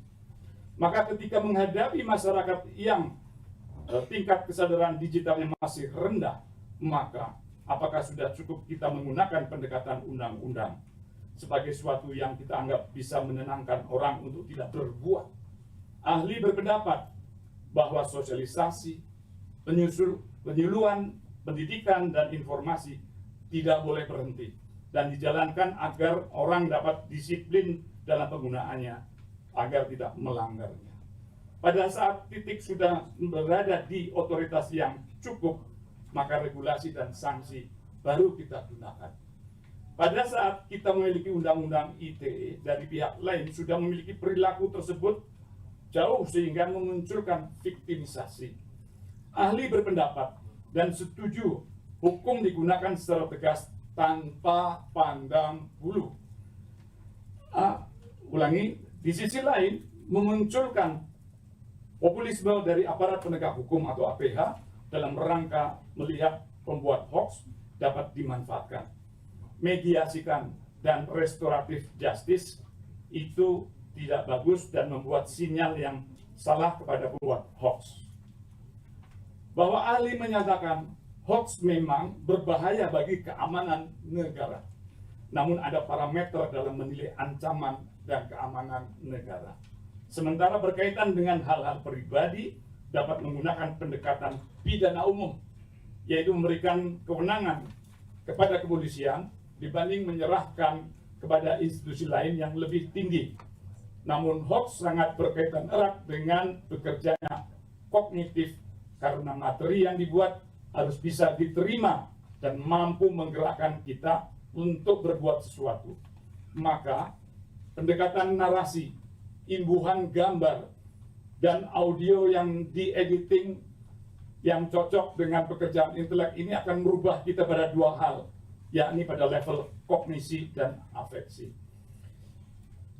Maka ketika menghadapi masyarakat yang tingkat kesadaran digitalnya masih rendah, maka apakah sudah cukup kita menggunakan pendekatan undang-undang sebagai suatu yang kita anggap bisa menenangkan orang untuk tidak berbuat? Ahli berpendapat bahwa sosialisasi, penyuluhan, pendidikan, dan informasi tidak boleh berhenti dan dijalankan agar orang dapat disiplin dalam penggunaannya agar tidak melanggarnya. Pada saat titik sudah berada di otoritas yang cukup, maka regulasi dan sanksi baru kita gunakan. Pada saat kita memiliki undang-undang ITE, dari pihak lain sudah memiliki perilaku tersebut jauh sehingga memunculkan viktimisasi. Ahli berpendapat dan setuju hukum digunakan secara tegas tanpa pandang bulu. Di sisi lain memunculkan populisme dari aparat penegak hukum atau APH dalam rangka melihat pembuat hoax dapat dimanfaatkan. Mediasikan dan restoratif justice itu tidak bagus dan membuat sinyal yang salah kepada pembuat hoax. Bahwa ahli menyatakan hoax memang berbahaya bagi keamanan negara. Namun ada parameter dalam menilai ancaman dan keamanan negara. Sementara berkaitan dengan hal-hal pribadi dapat menggunakan pendekatan pidana umum, yaitu memberikan kewenangan kepada kepolisian dibanding menyerahkan kepada institusi lain yang lebih tinggi. Namun hoax sangat berkaitan erat dengan bekerjanya kognitif karena materi yang dibuat harus bisa diterima dan mampu menggerakkan kita untuk berbuat sesuatu. Maka pendekatan narasi, imbuhan gambar, dan audio yang di-editing yang cocok dengan pekerjaan intelek ini akan merubah kita pada dua hal, yakni pada level kognisi dan afeksi.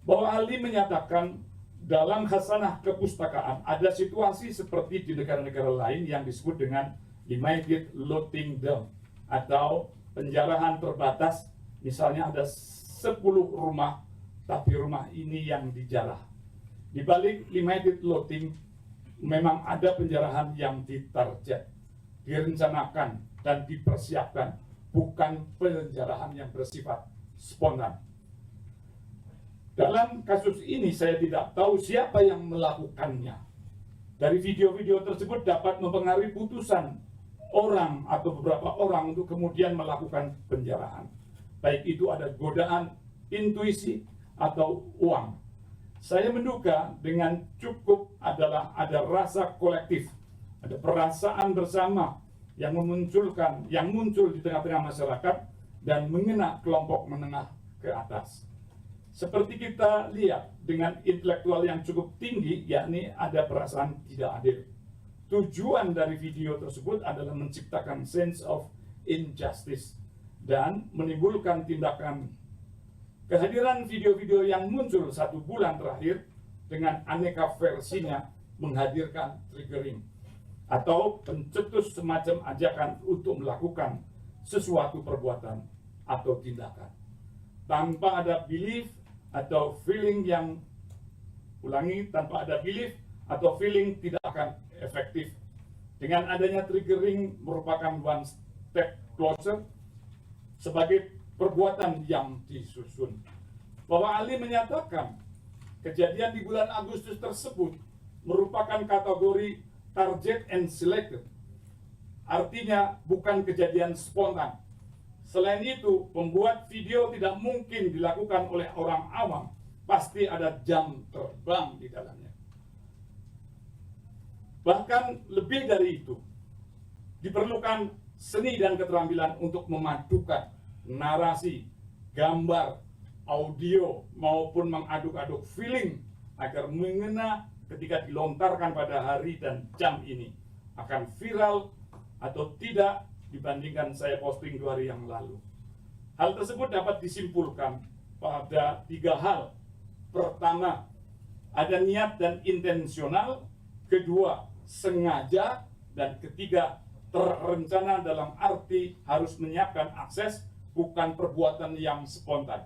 Bahwa Ali menyatakan dalam khasanah kepustakaan ada situasi seperti di negara-negara lain yang disebut dengan limited loading down atau penjarahan terbatas. Misalnya ada 10 rumah, tapi rumah ini yang dijarah. Di balik limited loading memang ada penjarahan yang ditarget, direncanakan dan dipersiapkan, bukan penjarahan yang bersifat spontan. Dalam kasus ini saya tidak tahu siapa yang melakukannya. Dari video-video tersebut dapat mempengaruhi putusan orang atau beberapa orang untuk kemudian melakukan penjarahan. Baik itu ada godaan, intuisi, atau uang. Saya menduga dengan cukup adalah ada rasa kolektif, ada perasaan bersama yang muncul di tengah-tengah masyarakat dan mengena kelompok menengah ke atas. Seperti kita lihat dengan intelektual yang cukup tinggi, yakni ada perasaan tidak adil. Tujuan dari video tersebut adalah menciptakan sense of injustice dan menimbulkan tindakan. Kehadiran video-video yang muncul 1 bulan terakhir dengan aneka versinya menghadirkan triggering atau pencetus semacam ajakan untuk melakukan sesuatu perbuatan atau tindakan. Tanpa ada belief atau feeling tanpa ada belief atau feeling tidak akan efektif. Dengan adanya triggering merupakan one step closer sebagai perbuatan yang disusun. Bahwa Ali menyatakan kejadian di bulan Agustus tersebut merupakan kategori target and selected. Artinya bukan kejadian spontan. Selain itu, pembuat video tidak mungkin dilakukan oleh orang awam. Pasti ada jam terbang di dalamnya. Bahkan lebih dari itu, diperlukan seni dan keterampilan untuk memadukan narasi, gambar, audio, maupun mengaduk-aduk feeling agar mengena ketika dilontarkan pada hari dan jam ini. Akan viral atau tidak dibandingkan saya posting 2 hari yang lalu. Hal tersebut dapat disimpulkan pada 3 hal. Pertama, ada niat dan intensional. Kedua, sengaja. Dan ketiga, terencana dalam arti harus menyiapkan akses, bukan perbuatan yang spontan.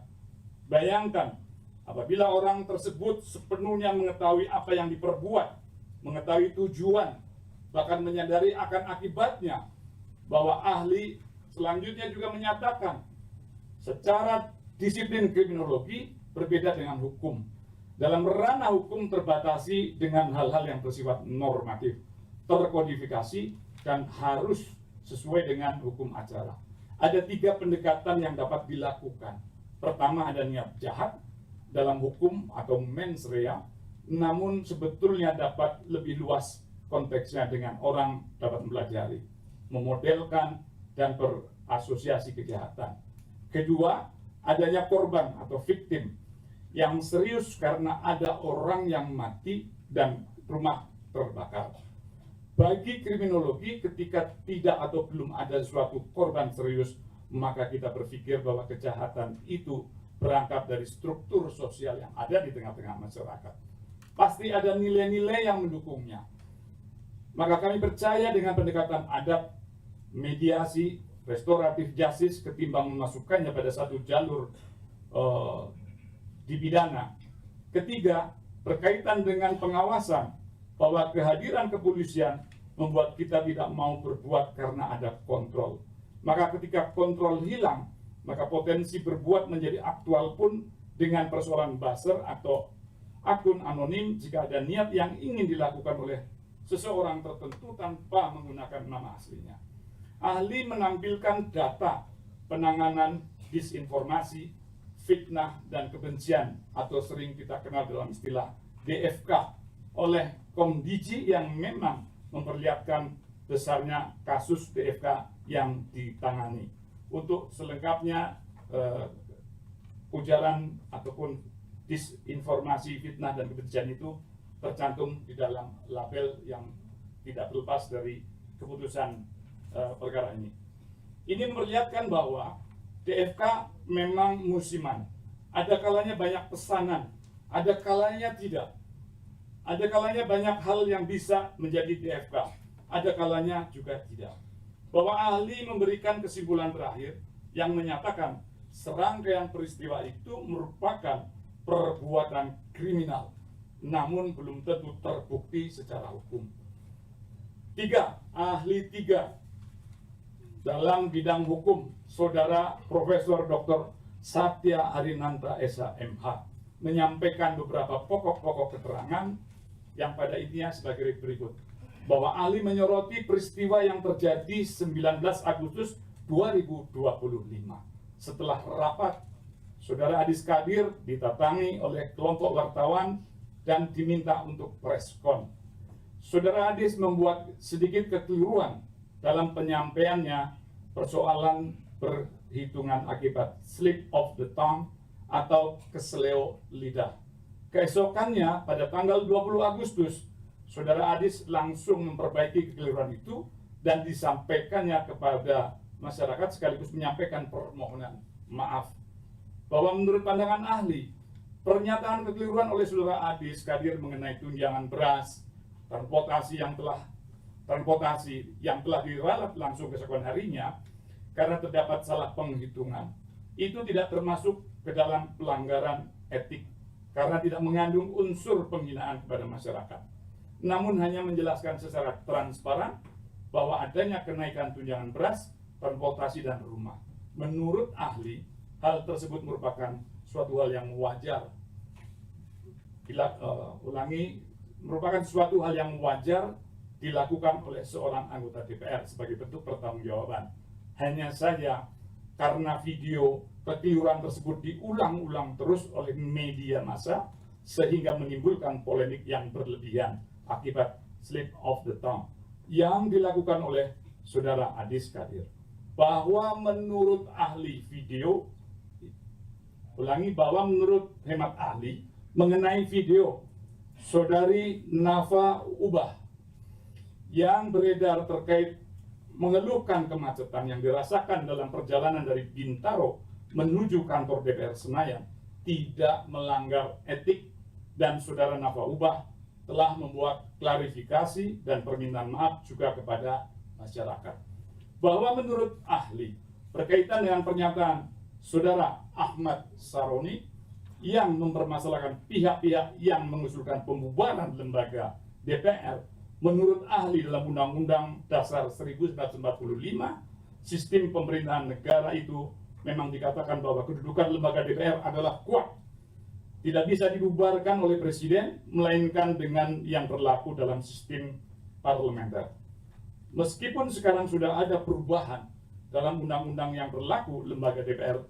Bayangkan, apabila orang tersebut sepenuhnya mengetahui apa yang diperbuat, mengetahui tujuan, bahkan menyadari akan akibatnya, bahwa ahli selanjutnya juga menyatakan secara disiplin kriminologi berbeda dengan hukum. Dalam ranah hukum terbatasi dengan hal-hal yang bersifat normatif, terkodifikasi, dan harus sesuai dengan hukum acara. Ada 3 pendekatan yang dapat dilakukan. Pertama, ada niat jahat dalam hukum atau mens rea, namun sebetulnya dapat lebih luas konteksnya dengan orang dapat mempelajari, memodelkan, dan berasosiasi kejahatan. Kedua, adanya korban atau victim yang serius karena ada orang yang mati dan rumah terbakar. Bagi kriminologi, ketika tidak atau belum ada suatu korban serius, maka kita berpikir bahwa kejahatan itu berangkat dari struktur sosial yang ada di tengah-tengah masyarakat. Pasti ada nilai-nilai yang mendukungnya. Maka kami percaya dengan pendekatan adab, mediasi, restoratif justice ketimbang memasukkannya pada satu jalur di pidana. Ketiga, berkaitan dengan pengawasan, bahwa kehadiran kepolisian membuat kita tidak mau berbuat karena ada kontrol. Maka ketika kontrol hilang, maka potensi berbuat menjadi aktual pun dengan persoalan buzzer atau akun anonim jika ada niat yang ingin dilakukan oleh seseorang tertentu tanpa menggunakan nama aslinya. Ahli menampilkan data penanganan disinformasi, fitnah, dan kebencian atau sering kita kenal dalam istilah DFK oleh Komdiji yang memang memperlihatkan besarnya kasus DFK yang ditangani. Untuk selengkapnya ujaran ataupun disinformasi, fitnah dan kebencian itu tercantum di dalam label yang tidak terlepas dari keputusan perkara ini. Ini memperlihatkan bahwa DFK memang musiman. Ada kalanya banyak pesanan, ada kalanya tidak. Ada kalanya banyak hal yang bisa menjadi DFK, ada kalanya juga tidak. Bahwa ahli memberikan kesimpulan terakhir yang menyatakan serangkaian peristiwa itu merupakan perbuatan kriminal, namun belum tentu terbukti secara hukum. Ahli tiga dalam bidang hukum, Saudara Profesor Dr. Satya Harinanta SH MH menyampaikan beberapa pokok-pokok keterangan yang pada intinya sebagai berikut. Bahwa ahli menyoroti peristiwa yang terjadi 19 Agustus 2025. Setelah rapat, Saudara Adis Kadir ditatangi oleh kelompok wartawan dan diminta untuk preskon. Saudara Adis membuat sedikit kekeliruan dalam penyampaiannya persoalan perhitungan akibat slip of the tongue atau keseleo lidah. Keesokannya pada tanggal 20 Agustus, Saudara Adis langsung memperbaiki kekeliruan itu dan disampaikannya kepada masyarakat sekaligus menyampaikan permohonan maaf. Bahwa menurut pandangan ahli, pernyataan kekeliruan oleh Saudara Adis Kadir mengenai tunjangan beras, transportasi yang telah diralat langsung keesokan harinya karena terdapat salah penghitungan, itu tidak termasuk ke dalam pelanggaran etik karena tidak mengandung unsur penghinaan kepada masyarakat, namun hanya menjelaskan secara transparan bahwa adanya kenaikan tunjangan beras, transportasi, dan rumah. Menurut ahli, hal tersebut merupakan suatu hal yang wajar. Merupakan suatu hal yang wajar dilakukan oleh seorang anggota DPR sebagai bentuk pertanggungjawaban. Hanya saja karena video kekeliruan tersebut diulang-ulang terus oleh media massa sehingga menimbulkan polemik yang berlebihan akibat slip of the tongue yang dilakukan oleh Saudara Adis Kadir. Bahwa menurut ahli video, bahwa menurut hemat ahli mengenai video Saudari Nafa Ubah yang beredar terkait mengeluhkan kemacetan yang dirasakan dalam perjalanan dari Bintaro menuju kantor DPR Senayan tidak melanggar etik, dan Saudara Nafa Ubah telah membuat klarifikasi dan permintaan maaf juga kepada masyarakat. Bahwa menurut ahli berkaitan dengan pernyataan Saudara Ahmad Saroni yang mempermasalahkan pihak-pihak yang mengusulkan pembubaran lembaga DPR, menurut ahli dalam Undang-Undang Dasar 1945, sistem pemerintahan negara itu memang dikatakan bahwa kedudukan lembaga DPR adalah kuat, tidak bisa dibubarkan oleh presiden, melainkan dengan yang berlaku dalam sistem parlementer. Meskipun sekarang sudah ada perubahan dalam undang-undang yang berlaku, lembaga DPR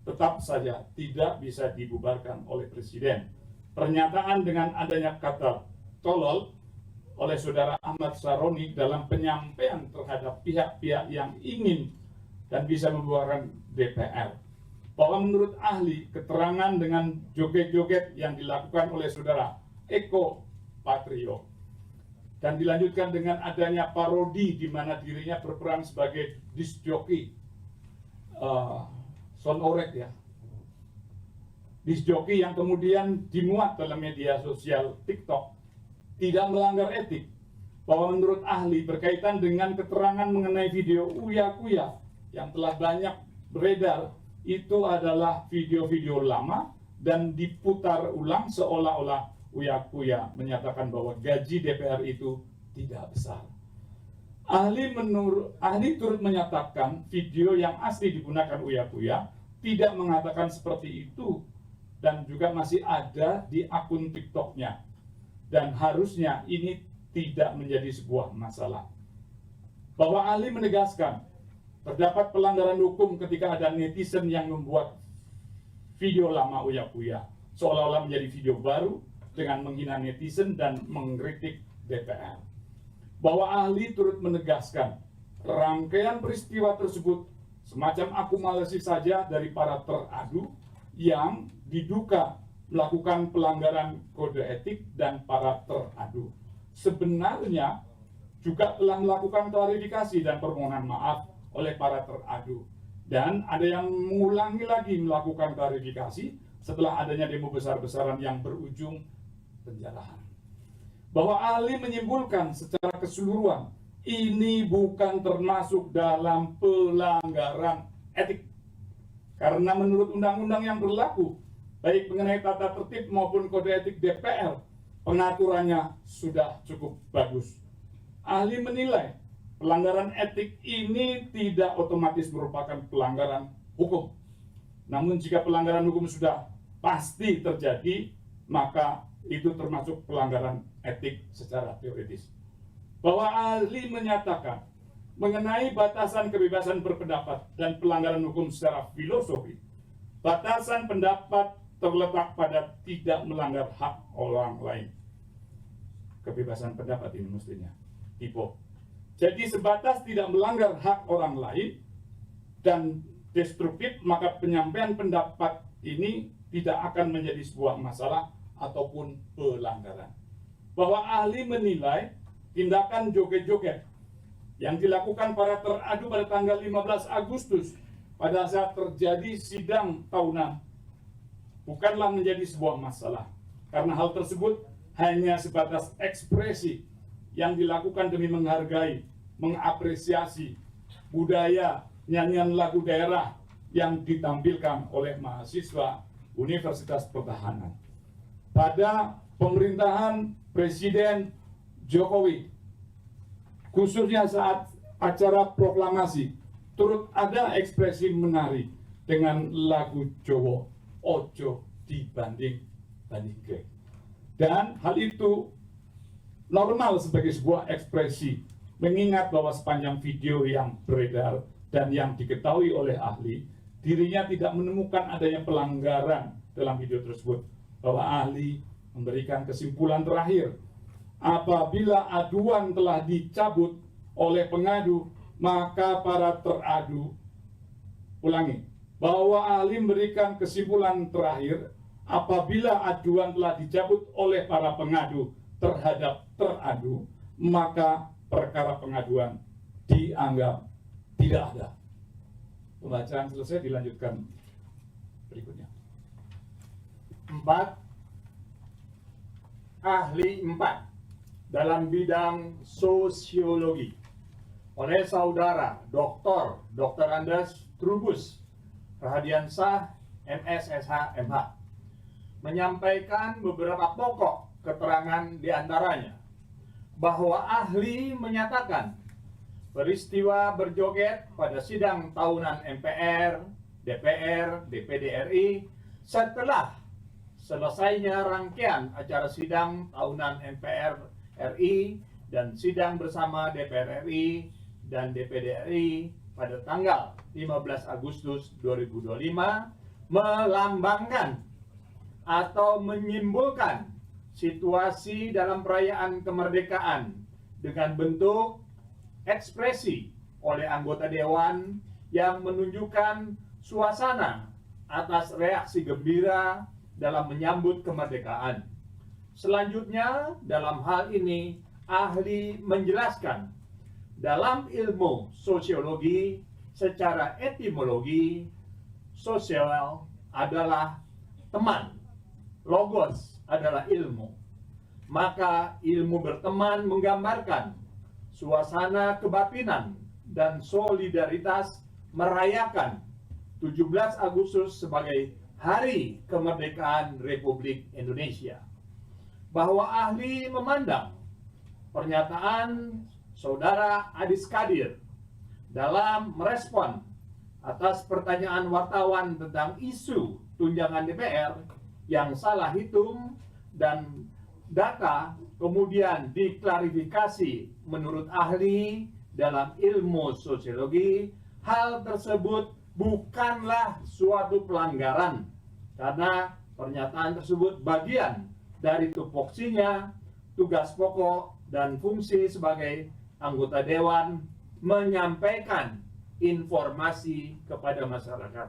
tetap saja tidak bisa dibubarkan oleh presiden. Pernyataan dengan adanya kata tolol oleh Saudara Ahmad Saroni dalam penyampaian terhadap pihak-pihak yang ingin dan bisa membubarkan DPR. Bahwa menurut ahli, keterangan dengan joget-joget yang dilakukan oleh Saudara Eko Patrio dan dilanjutkan dengan adanya parodi di mana dirinya berperan sebagai disc jockey, sound orek ya, disc jockey yang kemudian dimuat dalam media sosial TikTok, tidak melanggar etik. Bahwa menurut ahli berkaitan dengan keterangan mengenai video Uya Kuya yang telah banyak beredar, itu adalah video-video lama dan diputar ulang seolah-olah Uya Kuya menyatakan bahwa gaji DPR itu tidak besar. Ahli turut menyatakan video yang asli digunakan Uya Kuya tidak mengatakan seperti itu dan juga masih ada di akun TikToknya, dan harusnya ini tidak menjadi sebuah masalah. Bahwa ahli menegaskan terdapat pelanggaran hukum ketika ada netizen yang membuat video lama Uya Kuya seolah-olah menjadi video baru dengan menghina netizen dan mengkritik DPR. bahwa ahli turut menegaskan rangkaian peristiwa tersebut semacam akumulasi saja dari para teradu yang diduga melakukan pelanggaran kode etik dan para teradu sebenarnya juga telah melakukan klarifikasi dan permohonan maaf oleh para teradu, dan ada yang mengulangi lagi melakukan klarifikasi setelah adanya demo besar-besaran yang berujung penjarahan. Bahwa ahli menyimpulkan secara keseluruhan ini bukan termasuk dalam pelanggaran etik, karena menurut undang-undang yang berlaku baik mengenai tata tertib maupun kode etik DPR, pengaturannya sudah cukup bagus. Ahli menilai pelanggaran etik ini tidak otomatis merupakan pelanggaran hukum. Namun jika pelanggaran hukum sudah pasti terjadi, maka itu termasuk pelanggaran etik secara teoritis. Bahwa ahli menyatakan mengenai batasan kebebasan berpendapat dan pelanggaran hukum secara filosofi, batasan pendapat terletak pada tidak melanggar hak orang lain. Kebebasan pendapat ini mestinya tipe. Jadi sebatas tidak melanggar hak orang lain dan destruktif, maka penyampaian pendapat ini tidak akan menjadi sebuah masalah ataupun pelanggaran. Bahwa ahli menilai tindakan joget-joget yang dilakukan para teradu pada tanggal 15 Agustus pada saat terjadi sidang tahunan bukanlah menjadi sebuah masalah, karena hal tersebut hanya sebatas ekspresi yang dilakukan demi menghargai, mengapresiasi budaya nyanyian lagu daerah yang ditampilkan oleh mahasiswa Universitas Pertahanan. Pada pemerintahan Presiden Jokowi, khususnya saat acara proklamasi, turut ada ekspresi menari dengan lagu Jawa, Ojo dibanding-bandingke. Dan hal itu normal sebagai sebuah ekspresi, mengingat bahwa sepanjang video yang beredar dan yang diketahui oleh ahli, dirinya tidak menemukan adanya pelanggaran dalam video tersebut. Bahwa ahli memberikan kesimpulan terakhir, apabila aduan telah dicabut oleh pengadu, maka para teradu, ulangi, bahwa ahli memberikan kesimpulan terakhir, apabila aduan telah dicabut oleh para pengadu terhadap teradu, maka perkara pengaduan dianggap tidak ada. Pembacaan selesai, dilanjutkan berikutnya. 4. Ahli 4 dalam bidang sosiologi oleh Saudara Dr. Andes Trubus Rahadiansah, MSSH, MH, menyampaikan beberapa pokok keterangan diantaranya bahwa ahli menyatakan peristiwa berjoget pada sidang tahunan MPR, DPR, DPD RI setelah selesainya rangkaian acara sidang tahunan MPR RI dan sidang bersama DPR RI dan DPD RI pada tanggal 15 Agustus 2025 melambangkan atau menyimbolkan situasi dalam perayaan kemerdekaan dengan bentuk ekspresi oleh anggota dewan yang menunjukkan suasana atas reaksi gembira dalam menyambut kemerdekaan. Selanjutnya, dalam hal ini ahli menjelaskan dalam ilmu sosiologi secara etimologi, sosial adalah teman, logos adalah ilmu. Maka ilmu berteman menggambarkan suasana kebatinan dan solidaritas merayakan 17 Agustus sebagai Hari Kemerdekaan Republik Indonesia. Bahwa ahli memandang pernyataan Saudara Adis Kadir dalam merespon atas pertanyaan wartawan tentang isu tunjangan DPR yang salah hitung dan data kemudian diklarifikasi menurut ahli dalam ilmu sosiologi, hal tersebut bukanlah suatu pelanggaran karena pernyataan tersebut bagian dari tupoksinya tugas pokok dan fungsi sebagai anggota dewan menyampaikan informasi kepada masyarakat.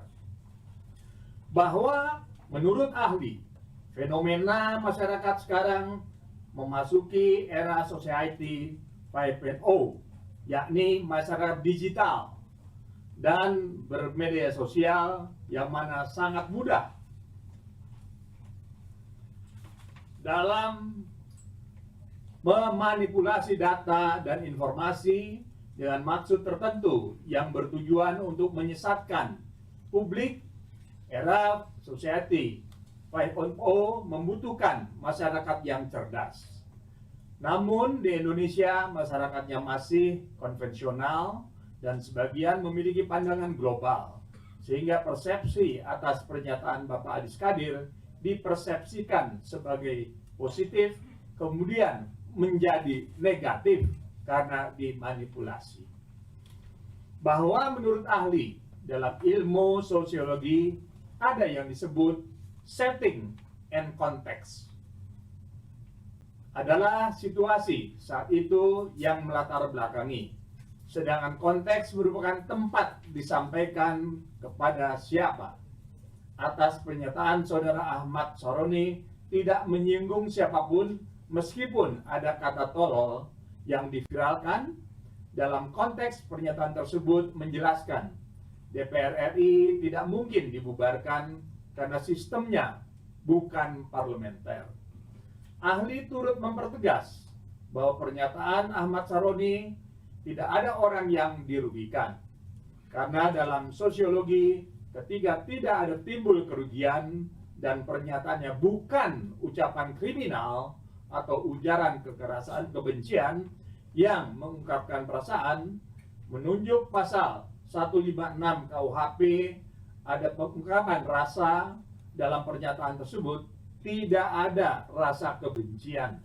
Bahwa menurut ahli, fenomena masyarakat sekarang memasuki era society 5.0, yakni masyarakat digital dan bermedia sosial yang mana sangat mudah dalam memanipulasi data dan informasi dengan maksud tertentu yang bertujuan untuk menyesatkan publik. Era society 5.0 membutuhkan masyarakat yang cerdas. Namun di Indonesia masyarakatnya masih konvensional dan sebagian memiliki pandangan global, sehingga persepsi atas pernyataan Bapak Adis Kadir dipersepsikan sebagai positif, kemudian menjadi negatif karena dimanipulasi. Bahwa menurut ahli dalam ilmu sosiologi ada yang disebut setting and context. Adalah situasi saat itu yang melatar belakangi. Sedangkan konteks merupakan tempat disampaikan kepada siapa. Atas pernyataan saudara Ahmad Saroni tidak menyinggung siapapun meskipun ada kata tolol yang diviralkan. Dalam konteks pernyataan tersebut menjelaskan DPR RI tidak mungkin dibubarkan karena sistemnya bukan parlementer. Ahli turut mempertegas bahwa pernyataan Ahmad Saroni tidak ada orang yang dirugikan. Karena dalam sosiologi, ketika tidak ada timbul kerugian dan pernyataannya bukan ucapan kriminal atau ujaran kekerasan kebencian yang mengungkapkan perasaan, menunjuk pasal 156 KUHP ada pengungkapan rasa dalam pernyataan tersebut, tidak ada rasa kebencian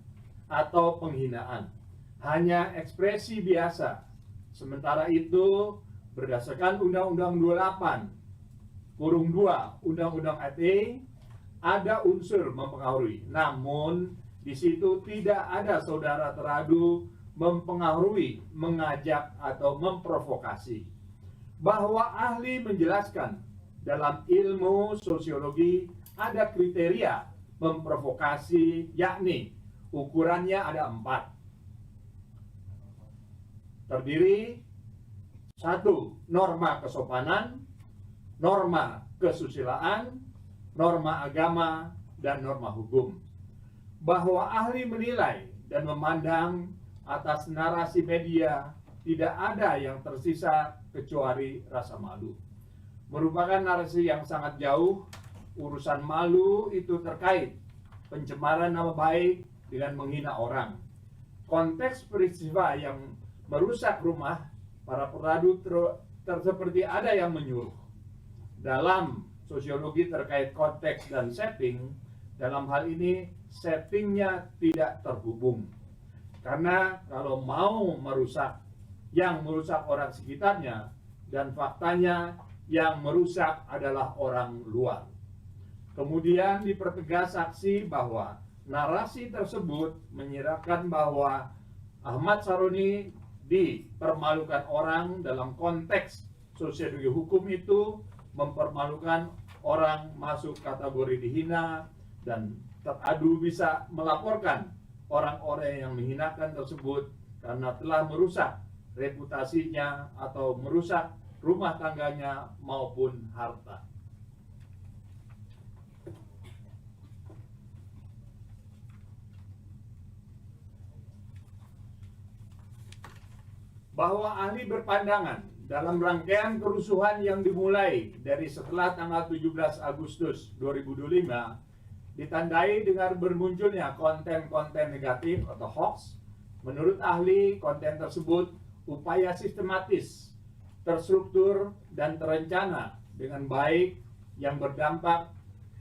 atau penghinaan, hanya ekspresi biasa. Sementara itu berdasarkan Undang-Undang 28 kurung 2 Undang-Undang ITE ada unsur mempengaruhi, namun di situ tidak ada saudara teradu mempengaruhi, mengajak atau memprovokasi. Bahwa ahli menjelaskan dalam ilmu sosiologi ada kriteria memprovokasi, yakni ukurannya ada 4. Terdiri 1. Norma kesopanan, norma kesusilaan, norma agama, dan norma hukum. Bahwa ahli menilai dan memandang atas narasi media tidak ada yang tersisa kecuali rasa malu. Merupakan narasi yang sangat jauh. Urusan malu itu terkait pencemaran nama baik dengan menghina orang. Konteks peristiwa yang merusak rumah para peradu seperti ada yang menyuruh. Dalam sosiologi terkait konteks dan setting, dalam hal ini settingnya tidak terhubung. Karena kalau mau merusak, yang merusak orang sekitarnya, dan faktanya yang merusak adalah orang luar. Kemudian dipertegas saksi bahwa narasi tersebut menyiratkan bahwa Ahmad Saroni dipermalukan orang dalam konteks sosiologi hukum itu mempermalukan orang masuk kategori dihina, dan teradu bisa melaporkan orang-orang yang menghinakan tersebut karena telah merusak reputasinya atau merusak rumah tangganya maupun harta. Bahwa ahli berpandangan dalam rangkaian kerusuhan yang dimulai dari setelah tanggal 17 Agustus 2025 ditandai dengan bermunculnya konten-konten negatif atau hoax. Menurut ahli, konten tersebut upaya sistematis, terstruktur, dan terencana dengan baik yang berdampak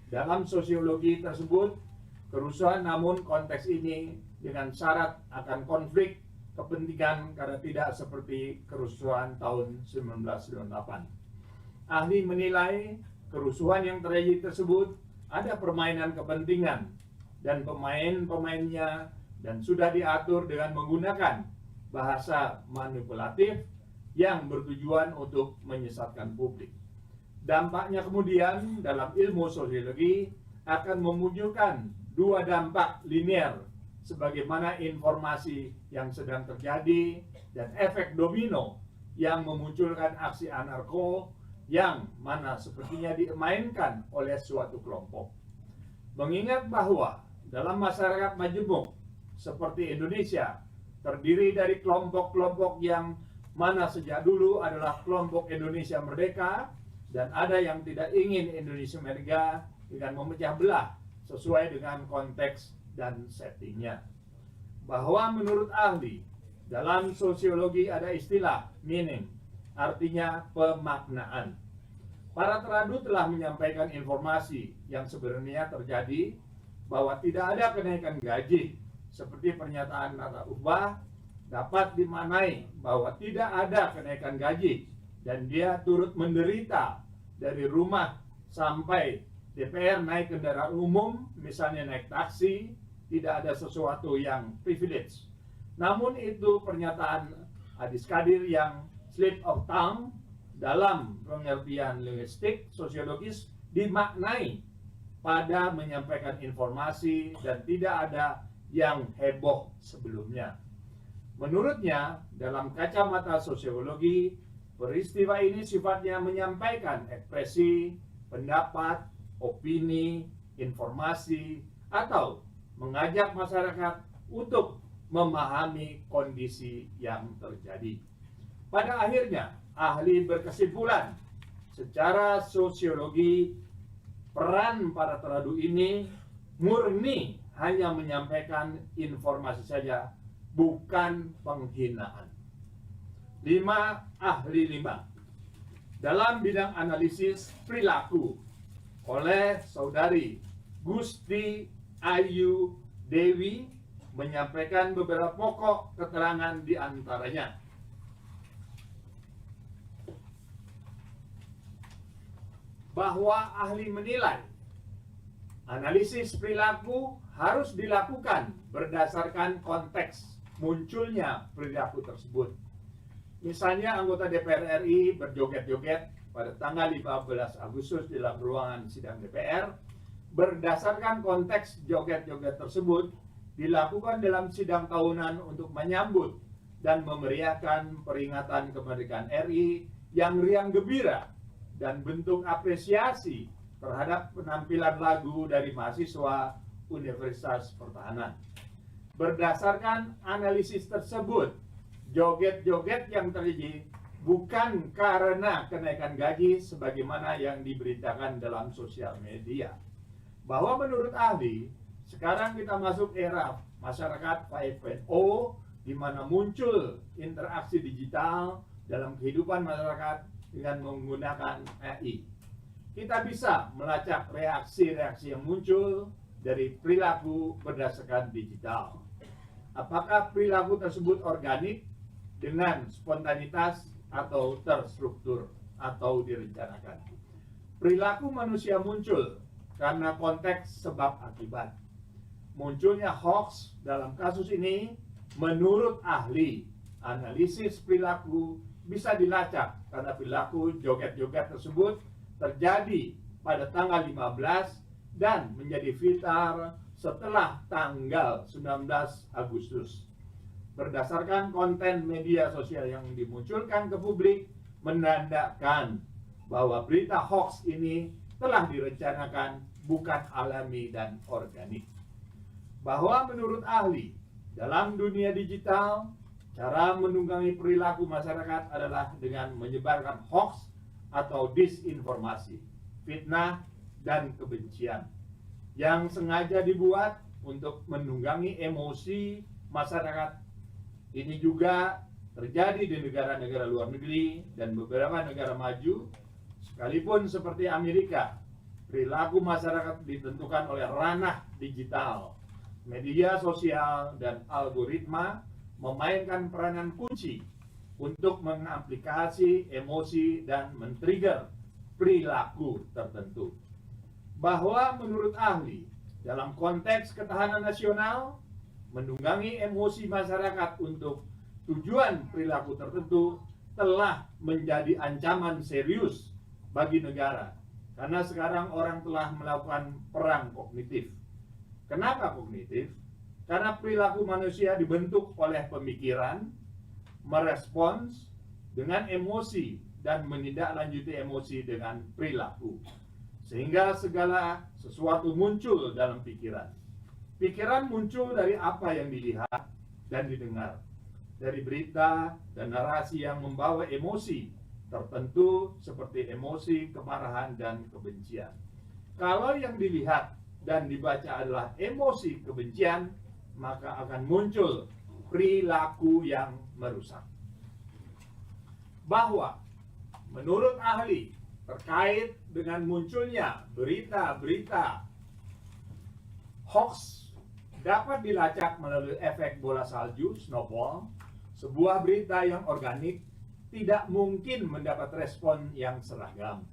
dalam sosiologi tersebut kerusuhan, namun konteks ini dengan syarat akan konflik kepentingan karena tidak seperti kerusuhan tahun 1998. Ahli menilai kerusuhan yang terjadi tersebut ada permainan kepentingan dan pemain-pemainnya dan sudah diatur dengan menggunakan bahasa manipulatif yang bertujuan untuk menyesatkan publik. Dampaknya kemudian dalam ilmu sosiologi akan memunculkan dua dampak linear sebagaimana informasi yang sedang terjadi dan efek domino yang memunculkan aksi anarko yang mana sepertinya dimainkan oleh suatu kelompok. Mengingat bahwa dalam masyarakat majemuk seperti Indonesia terdiri dari kelompok-kelompok yang mana sejak dulu adalah kelompok Indonesia Merdeka dan ada yang tidak ingin Indonesia merdeka dengan memecah belah sesuai dengan konteks dan settingnya. Bahwa menurut ahli, dalam sosiologi ada istilah meaning, artinya pemaknaan. Para teradu telah menyampaikan informasi yang sebenarnya terjadi bahwa tidak ada kenaikan gaji seperti pernyataan Nata Ubah dapat dimaknai bahwa tidak ada kenaikan gaji dan dia turut menderita dari rumah sampai DPR naik kendaraan umum, misalnya naik taksi, tidak ada sesuatu yang privilege. Namun itu pernyataan Adis Kadir yang slip of tongue dalam pengertian linguistik sosiologis dimaknai pada menyampaikan informasi dan tidak ada yang heboh sebelumnya. Menurutnya, dalam kacamata sosiologi, peristiwa ini sifatnya menyampaikan ekspresi, pendapat, opini, informasi, atau mengajak masyarakat untuk memahami kondisi yang terjadi. Pada akhirnya, ahli berkesimpulan, secara sosiologi, peran para teradu ini murni hanya menyampaikan informasi saja, bukan penghinaan. 5. Ahli 5 dalam bidang analisis perilaku oleh Saudari Gusti Ayu Dewi menyampaikan beberapa pokok keterangan di antaranya. Bahwa ahli menilai analisis perilaku harus dilakukan berdasarkan konteks munculnya perilaku tersebut. Misalnya anggota DPR RI berjoget-joget pada tanggal 15 Agustus di dalam ruangan sidang DPR. Berdasarkan konteks joget-joget tersebut dilakukan dalam sidang tahunan untuk menyambut dan memeriahkan peringatan kemerdekaan RI yang riang gembira dan bentuk apresiasi terhadap penampilan lagu dari mahasiswa Universitas Pertahanan. Berdasarkan analisis tersebut, joget-joget yang terjadi bukan karena kenaikan gaji sebagaimana yang diberitakan dalam sosial media. Bahwa menurut ahli, sekarang kita masuk era masyarakat 5.0 di mana muncul interaksi digital dalam kehidupan masyarakat dengan menggunakan AI. Kita bisa melacak reaksi-reaksi yang muncul dari perilaku berdasarkan digital. Apakah perilaku tersebut organik dengan spontanitas atau terstruktur atau direncanakan? Perilaku manusia muncul karena konteks sebab akibat. Munculnya hoax dalam kasus ini menurut ahli analisis perilaku bisa dilacak karena perilaku joget-joget tersebut terjadi pada tanggal 15 dan menjadi viral setelah tanggal 19 Agustus. Berdasarkan konten media sosial yang dimunculkan ke publik menandakan bahwa berita hoax ini telah direncanakan, bukan alami dan organik. Bahwa menurut ahli, dalam dunia digital, cara menunggangi perilaku masyarakat adalah dengan menyebarkan hoax atau disinformasi, fitnah, dan kebencian yang sengaja dibuat untuk menunggangi emosi masyarakat. Ini juga terjadi di negara-negara luar negeri dan beberapa negara maju, sekalipun seperti Amerika. Perilaku masyarakat ditentukan oleh ranah digital, media sosial, dan algoritma memainkan peranan kunci untuk mengaplikasi emosi dan men-trigger perilaku tertentu. Bahwa menurut ahli, dalam konteks ketahanan nasional, menunggangi emosi masyarakat untuk tujuan perilaku tertentu telah menjadi ancaman serius bagi negara. Karena sekarang orang telah melakukan perang kognitif. Kenapa kognitif? Karena perilaku manusia dibentuk oleh pemikiran, merespons dengan emosi, dan menindaklanjuti emosi dengan perilaku. Sehingga segala sesuatu muncul dalam pikiran. Pikiran muncul dari apa yang dilihat dan didengar, dari berita dan narasi yang membawa emosi tertentu seperti emosi, kemarahan, dan kebencian. Kalau yang dilihat dan dibaca adalah emosi kebencian, maka akan muncul perilaku yang merusak. Bahwa menurut ahli terkait dengan munculnya berita-berita hoax dapat dilacak melalui efek bola salju, snowball. Sebuah berita yang organik tidak mungkin mendapat respon yang seragam.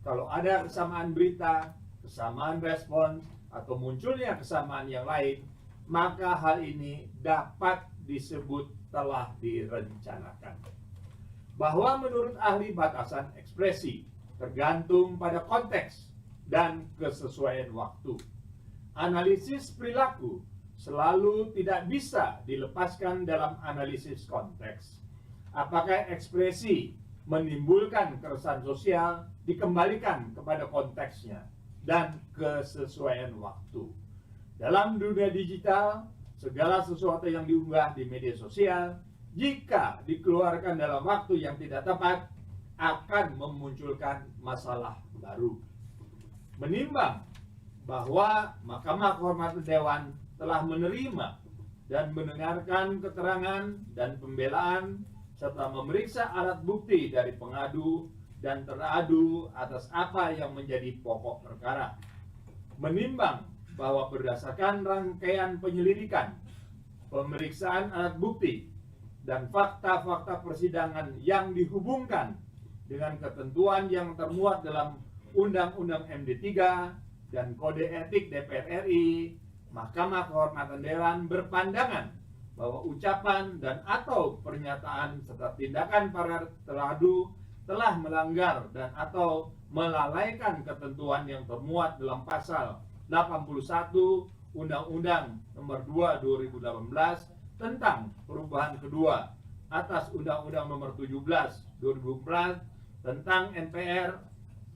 Kalau ada kesamaan berita, kesamaan respon, atau munculnya kesamaan yang lain, maka hal ini dapat disebut telah direncanakan. Bahwa menurut ahli batasan ekspresi tergantung pada konteks dan kesesuaian waktu. Analisis perilaku selalu tidak bisa dilepaskan dalam analisis konteks. Apakah ekspresi menimbulkan keresahan sosial dikembalikan kepada konteksnya dan kesesuaian waktu. Dalam dunia digital, segala sesuatu yang diunggah di media sosial, jika dikeluarkan dalam waktu yang tidak tepat, akan memunculkan masalah baru. Menimbang bahwa Mahkamah Kehormatan Dewan telah menerima dan mendengarkan keterangan dan pembelaan serta memeriksa alat bukti dari pengadu dan teradu atas apa yang menjadi pokok perkara. Menimbang bahwa berdasarkan rangkaian penyelidikan, pemeriksaan alat bukti, dan fakta-fakta persidangan yang dihubungkan dengan ketentuan yang termuat dalam Undang-Undang MD 3 dan Kode Etik DPR RI, Mahkamah Kehormatan Dewan berpandangan bahwa ucapan dan atau pernyataan serta tindakan para teradu telah melanggar dan atau melalaikan ketentuan yang termuat dalam pasal 81 Undang-Undang Nomor 2 2018 tentang perubahan kedua atas Undang-Undang Nomor 17 2004 tentang MPR,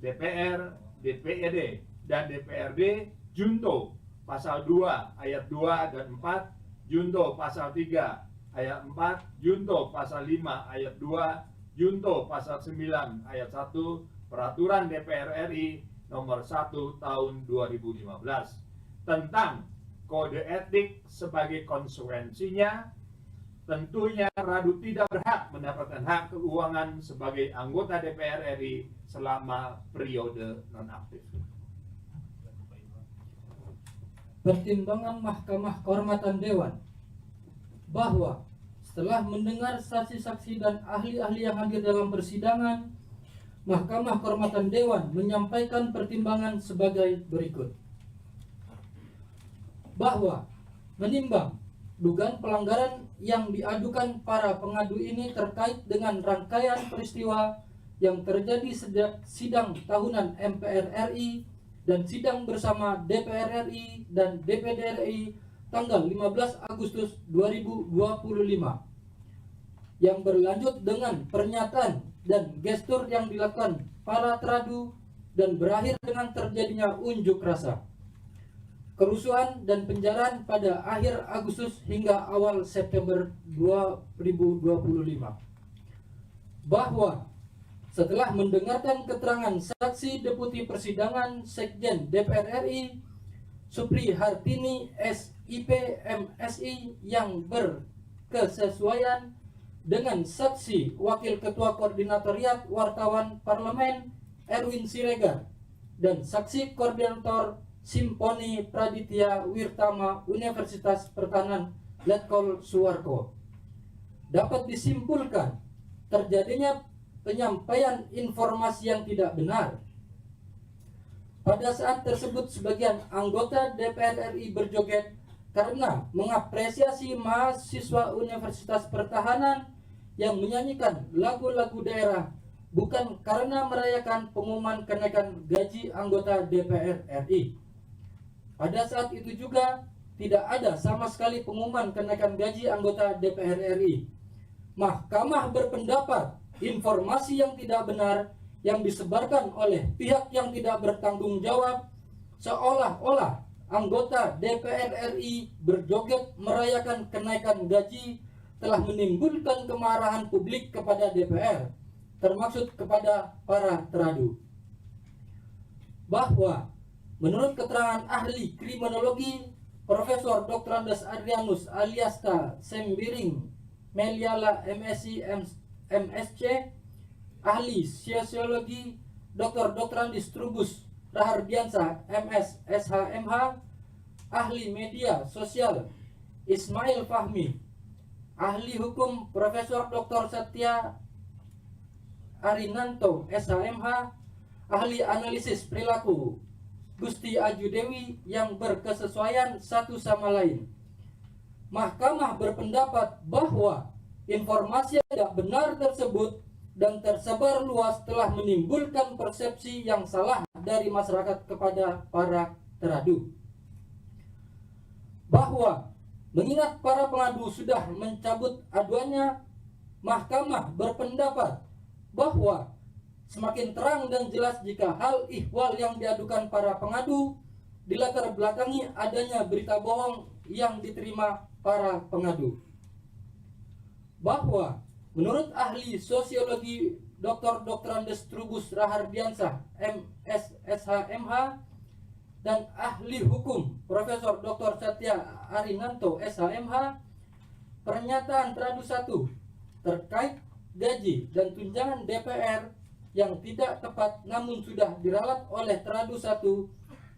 DPR, DPRD, dan DPRD Junto pasal 2 ayat 2 dan 4, Junto pasal 3 ayat 4, Junto pasal 5 ayat 2, Junto pasal 9 ayat 1, Peraturan DPR RI Nomor 1 Tahun 2015 tentang Kode Etik sebagai konsekuensinya. Tentunya radu tidak berhak mendapatkan hak keuangan sebagai anggota DPR RI selama periode nonaktif. Pertimbangan Mahkamah Kehormatan Dewan bahwa setelah mendengar saksi-saksi dan ahli-ahli yang hadir dalam persidangan, Mahkamah Kehormatan Dewan menyampaikan pertimbangan sebagai berikut. Bahwa menimbang dugaan pelanggaran yang diadukan para pengadu ini terkait dengan rangkaian peristiwa yang terjadi sejak sidang tahunan MPR RI dan sidang bersama DPR RI dan DPD RI tanggal 15 Agustus 2025 yang berlanjut dengan pernyataan dan gestur yang dilakukan para teradu dan berakhir dengan terjadinya unjuk rasa, kerusuhan dan penjarahan pada akhir Agustus hingga awal September 2025. Bahwa setelah mendengarkan keterangan saksi Deputi Persidangan Sekjen DPR RI Supri Hartini SIP MSI yang berkesesuaian dengan saksi Wakil Ketua Koordinatoriat Wartawan Parlemen Erwin Siregar dan saksi Koordinator Simponi Praditya Wirtama Universitas Pertahanan Letkol Suwarko, dapat disimpulkan terjadinya penyampaian informasi yang tidak benar. Pada saat tersebut sebagian anggota DPR RI berjoget karena mengapresiasi mahasiswa Universitas Pertahanan yang menyanyikan lagu-lagu daerah, bukan karena merayakan pengumuman kenaikan gaji anggota DPR RI. Pada saat itu juga tidak ada sama sekali pengumuman kenaikan gaji anggota DPR RI. Mahkamah berpendapat informasi yang tidak benar yang disebarkan oleh pihak yang tidak bertanggung jawab seolah-olah anggota DPR RI berjoget merayakan kenaikan gaji telah menimbulkan kemarahan publik kepada DPR, termasuk kepada para teradu. Bahwa menurut keterangan ahli kriminologi Profesor Dr. Andes Adrianus Aliasta Sembiring Meliala MSc MSc, ahli sosiologi Dr. Andes Trubus Rahardiansah MS SHMH, ahli media sosial Ismail Fahmi, ahli hukum Profesor Dr. Satya Arinanto SHMH, ahli analisis perilaku Gusti Ajudewi yang berkesesuaian satu sama lain. Mahkamah berpendapat bahwa informasi yang tidak benar tersebut dan tersebar luas telah menimbulkan persepsi yang salah dari masyarakat kepada para teradu. Bahwa mengingat para pengadu sudah mencabut aduannya, Mahkamah berpendapat bahwa semakin terang dan jelas jika hal ihwal yang diadukan para pengadu dilatar belakangi adanya berita bohong yang diterima para pengadu. Bahwa menurut ahli sosiologi Dr. Andes Trubus Rahardiansah MSSHMH dan ahli hukum Profesor Dr. Satya Arinanto SHMH, pernyataan teradu 1 terkait gaji dan tunjangan DPR yang tidak tepat namun sudah diralat oleh teradu 1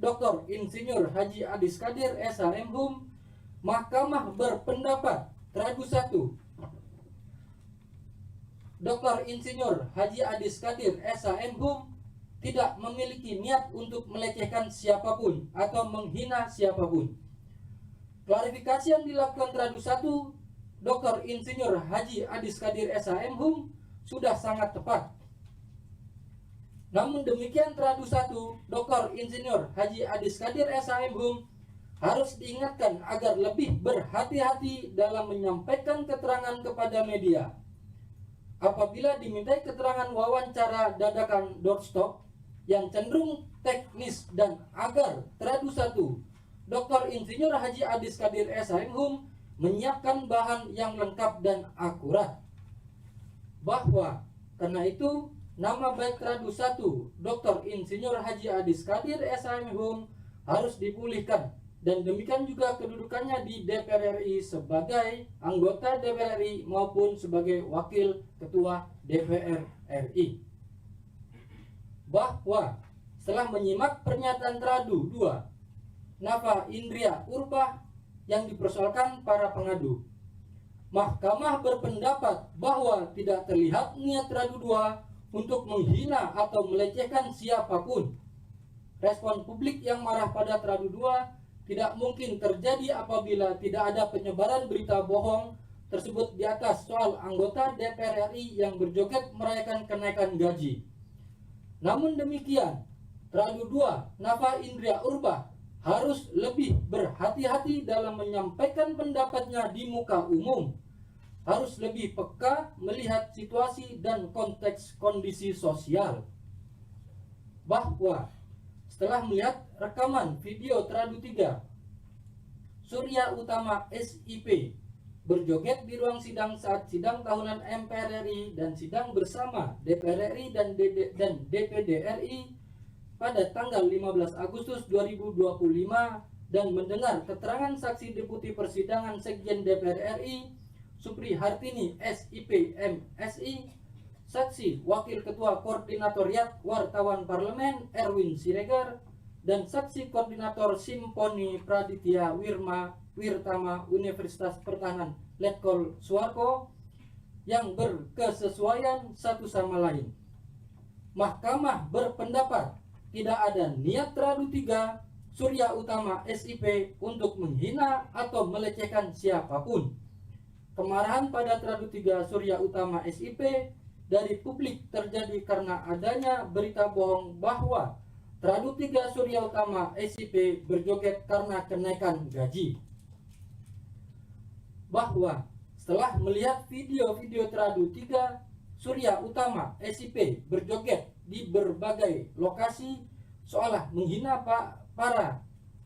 Dr. Insinyur Haji Adis Kadir SHM Hum, Mahkamah berpendapat teradu 1 Dr. Insinyur Haji Adis Kadir SHM Hum tidak memiliki niat untuk melecehkan siapapun atau menghina siapapun. Klarifikasi yang dilakukan teradu 1 Dr. Insinyur Haji Adis Kadir SHM Hum sudah sangat tepat. Namun demikian teradu 1 Dr. Insinyur Haji Adis Kadir SHM Hum harus diingatkan agar lebih berhati-hati dalam menyampaikan keterangan kepada media. Apabila dimintai keterangan wawancara dadakan doorstop yang cenderung teknis dan agar teradu 1 Dr. Insinyur Haji Adis Kadir SHM Hum menyiapkan bahan yang lengkap dan akurat. Bahwa karena itu nama baik teradu 1 Dr. Insinyur Haji Adis Kadir SHM Hum harus dipulihkan, dan demikian juga kedudukannya di DPR RI sebagai anggota DPR RI maupun sebagai wakil ketua DPR RI. Bahwa setelah menyimak pernyataan teradu 2 Nafa Indria Urbah yang dipersoalkan para pengadu, Mahkamah berpendapat bahwa tidak terlihat niat teradu 2 untuk menghina atau melecehkan siapapun. Respon publik yang marah pada teradu 2 tidak mungkin terjadi apabila tidak ada penyebaran berita bohong tersebut di atas soal anggota DPR RI yang berjoget merayakan kenaikan gaji. Namun demikian, teradu 2 Nafa Indria Urbah harus lebih berhati-hati dalam menyampaikan pendapatnya di muka umum, harus lebih peka melihat situasi dan konteks kondisi sosial. Bahwa setelah melihat rekaman video teradu 3 Surya Utama SIP berjoget di ruang sidang saat sidang tahunan MPR RI dan sidang bersama DPR RI dan DPD RI pada tanggal 15 Agustus 2025 dan mendengar keterangan saksi Deputi Persidangan Sekjen DPR RI Supri Hartini SIP MSI, saksi Wakil Ketua Koordinatoriat Wartawan Parlemen Erwin Siregar, dan saksi Koordinator Simponi Praditya Wirtama Universitas Pertahanan Letkol Suarko yang berkesesuaian satu sama lain. Mahkamah berpendapat tidak ada niat teradu 3 Surya Utama SIP untuk menghina atau melecehkan siapapun. Kemarahan pada Teradu 3 Surya Utama SIP dari publik terjadi karena adanya berita bohong bahwa Teradu 3 Surya Utama SIP berjoget karena kenaikan gaji. Bahwa setelah melihat video-video Teradu 3 Surya Utama SIP berjoget di berbagai lokasi seolah menghina para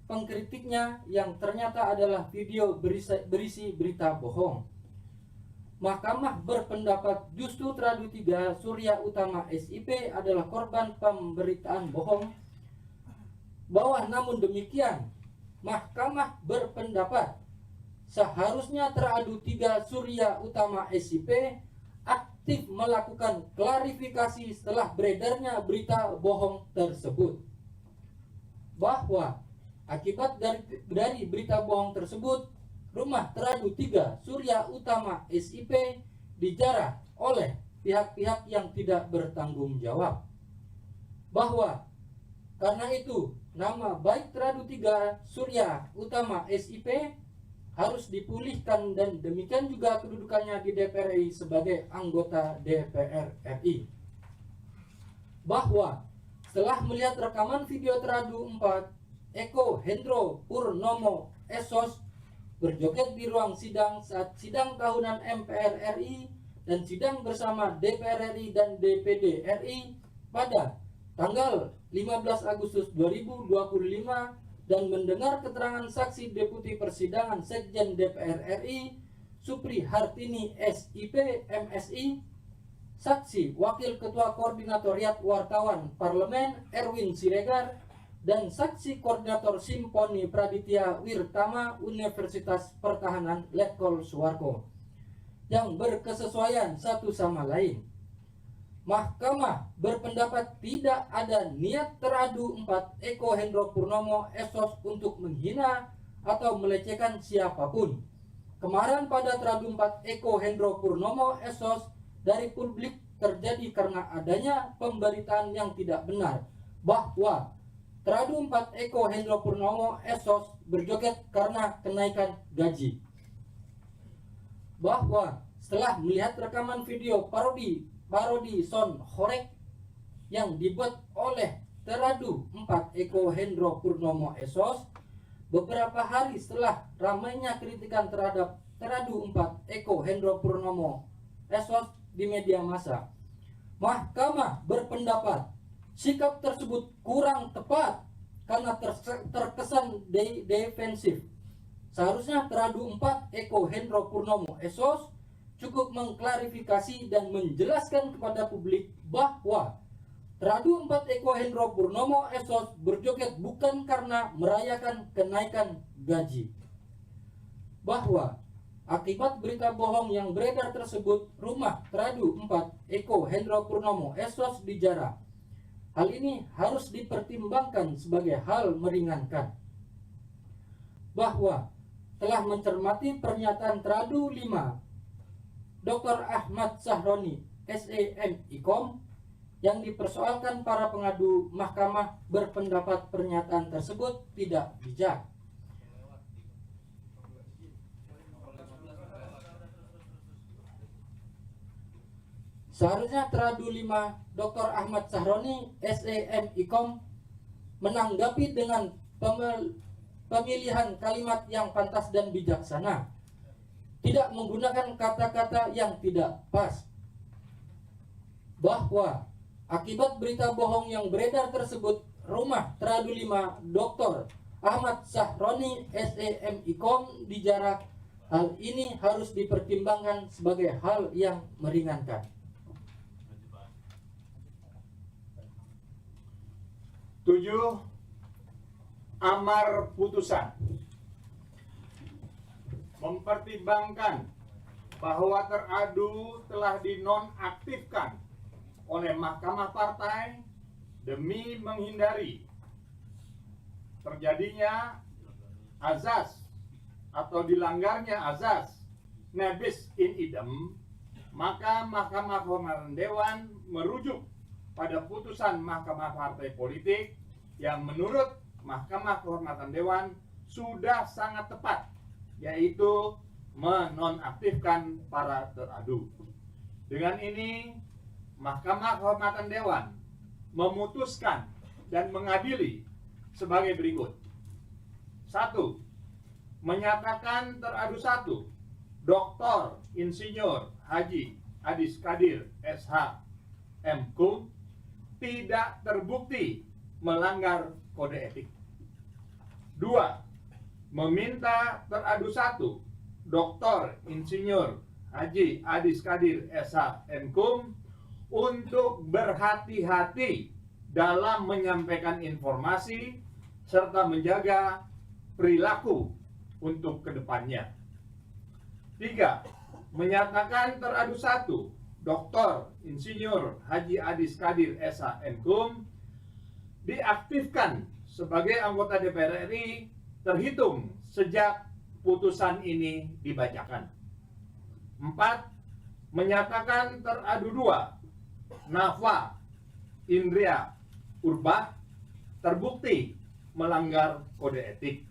pengkritiknya yang ternyata adalah video berisi berita bohong. Mahkamah berpendapat justru Teradu 3 Surya Utama SIP adalah korban pemberitaan bohong. Bahwa namun demikian, Mahkamah berpendapat seharusnya Teradu 3 Surya Utama SIP aktif melakukan klarifikasi setelah beredarnya berita bohong tersebut. Bahwa akibat dari berita bohong tersebut, rumah Teradu 3 Surya Utama SIP dijarah oleh pihak-pihak yang tidak bertanggung jawab. Bahwa karena itu nama baik Teradu 3 Surya Utama SIP harus dipulihkan dan demikian juga kedudukannya di DPR RI sebagai anggota DPR RI. Bahwa setelah melihat rekaman video Teradu 4 Eko Hendro Purnomo Esos berjoget di ruang sidang saat sidang tahunan MPR RI dan sidang bersama DPR RI dan DPD RI pada tanggal 15 Agustus 2025 dan mendengar keterangan saksi Deputi Persidangan Sekjen DPR RI Supri Hartini SIP MSI, saksi Wakil Ketua Koordinatoriat Wartawan Parlemen Erwin Siregar, dan saksi Koordinator Simponi Praditya Wirtama Universitas Pertahanan Letkol Suwarko yang berkesesuaian satu sama lain. Mahkamah berpendapat tidak ada niat Teradu 4 Eko Hendro Purnomo Esos untuk menghina atau melecehkan siapapun. Kemarahan pada Teradu 4 Eko Hendro Purnomo Esos dari publik terjadi karena adanya pemberitaan yang tidak benar bahwa Teradu 4 Eko Hendro Purnomo Esos berjoget karena kenaikan gaji. Bahwa setelah melihat rekaman video parodi Son Horek yang dibuat oleh Teradu 4 Eko Hendro Purnomo Esos beberapa hari setelah ramainya kritikan terhadap Teradu 4 Eko Hendro Purnomo Esos di media massa, Mahkamah berpendapat sikap tersebut kurang tepat karena terkesan defensif. Seharusnya Teradu 4 Eko Hendro Purnomo Esos cukup mengklarifikasi dan menjelaskan kepada publik bahwa Teradu 4 Eko Hendro Purnomo Esos berjoget bukan karena merayakan kenaikan gaji. Bahwa akibat berita bohong yang beredar tersebut, rumah Teradu 4 Eko Hendro Purnomo Esos dijarah. Hal ini harus dipertimbangkan sebagai hal meringankan. Bahwa telah mencermati pernyataan Teradu 5 Dr. Ahmad Sahroni SEM Ikom yang dipersoalkan para pengadu, Mahkamah berpendapat pernyataan tersebut tidak bijak. Seharusnya Teradu 5 Dr. Ahmad Sahroni SEM Ikom menanggapi dengan pemilihan kalimat yang pantas dan bijaksana, tidak menggunakan kata-kata yang tidak pas. Bahwa akibat berita bohong yang beredar tersebut, rumah Teradu 5 Dr. Ahmad Sahroni SEM Ikom dijarah. Hal ini harus dipertimbangkan sebagai hal yang meringankan. 7. Amar putusan mempertimbangkan bahwa teradu telah dinonaktifkan oleh Mahkamah Partai demi menghindari terjadinya azas atau dilanggarnya azas nebis in idem, maka Mahkamah Kehormatan Dewan merujuk pada putusan Mahkamah Partai Politik yang menurut Mahkamah Kehormatan Dewan sudah sangat tepat, yaitu menonaktifkan para teradu. Dengan ini, Mahkamah Kehormatan Dewan memutuskan dan mengadili sebagai berikut. 1. Menyatakan teradu 1, Dr. Insinyur Haji Adis Kadir SH MKum tidak terbukti melanggar kode etik. 2. Meminta teradu 1, Dr. Insinyur Haji Adis Kadir SH MKum untuk berhati-hati dalam menyampaikan informasi serta menjaga perilaku untuk kedepannya. 3. Menyatakan teradu 1, Dr. Insinyur Haji Adis Kadir SH MKum diaktifkan sebagai anggota DPR RI terhitung sejak putusan ini dibacakan. 4. Menyatakan teradu 2, Nafa Indria Urbah terbukti melanggar kode etik.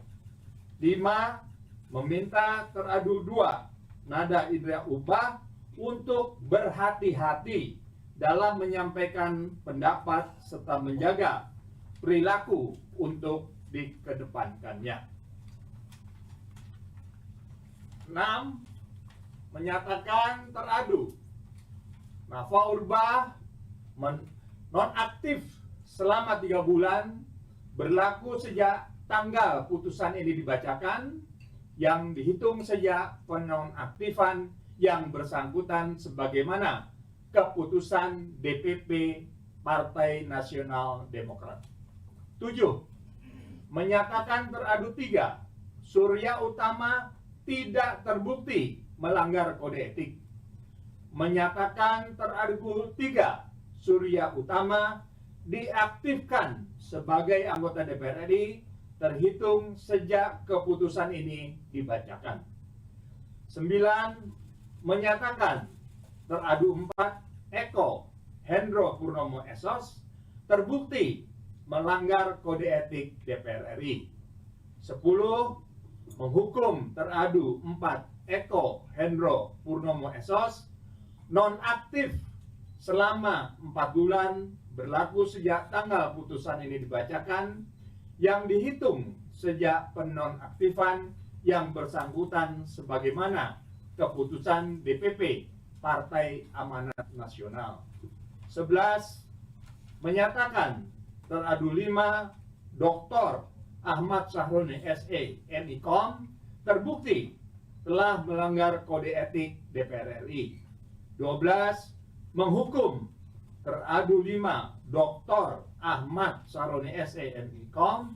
5. Meminta teradu 2, Nada Indria Urbah untuk berhati-hati dalam menyampaikan pendapat serta menjaga perilaku untuk dikedepankannya. 6. Menyatakan teradu Nafa Urbah nonaktif selama 3 bulan berlaku sejak tanggal putusan ini dibacakan, yang dihitung sejak penonaktifan yang bersangkutan sebagaimana keputusan DPP Partai Nasional Demokrat. 7. Menyatakan teradu 3, Surya Utama tidak terbukti melanggar kode etik. Menyatakan teradu 3, Surya Utama diaktifkan sebagai anggota DPR RI terhitung sejak keputusan ini dibacakan. 9. Menyatakan teradu 4, Eko Hendro Purnomo SOS terbukti melanggar kode etik DPR RI. 10. Menghukum teradu 4, Eko Hendro Purnomo SOS nonaktif selama 4 bulan berlaku sejak tanggal putusan ini dibacakan, yang dihitung sejak penonaktifan yang bersangkutan sebagaimana keputusan DPP Partai Amanat Nasional. 11. Menyatakan teradu 5, Dr. Ahmad Sahroni SE MIKOM terbukti telah melanggar kode etik DPR RI. 12. Menghukum teradu 5, Dr. Ahmad Sahroni SE MIKOM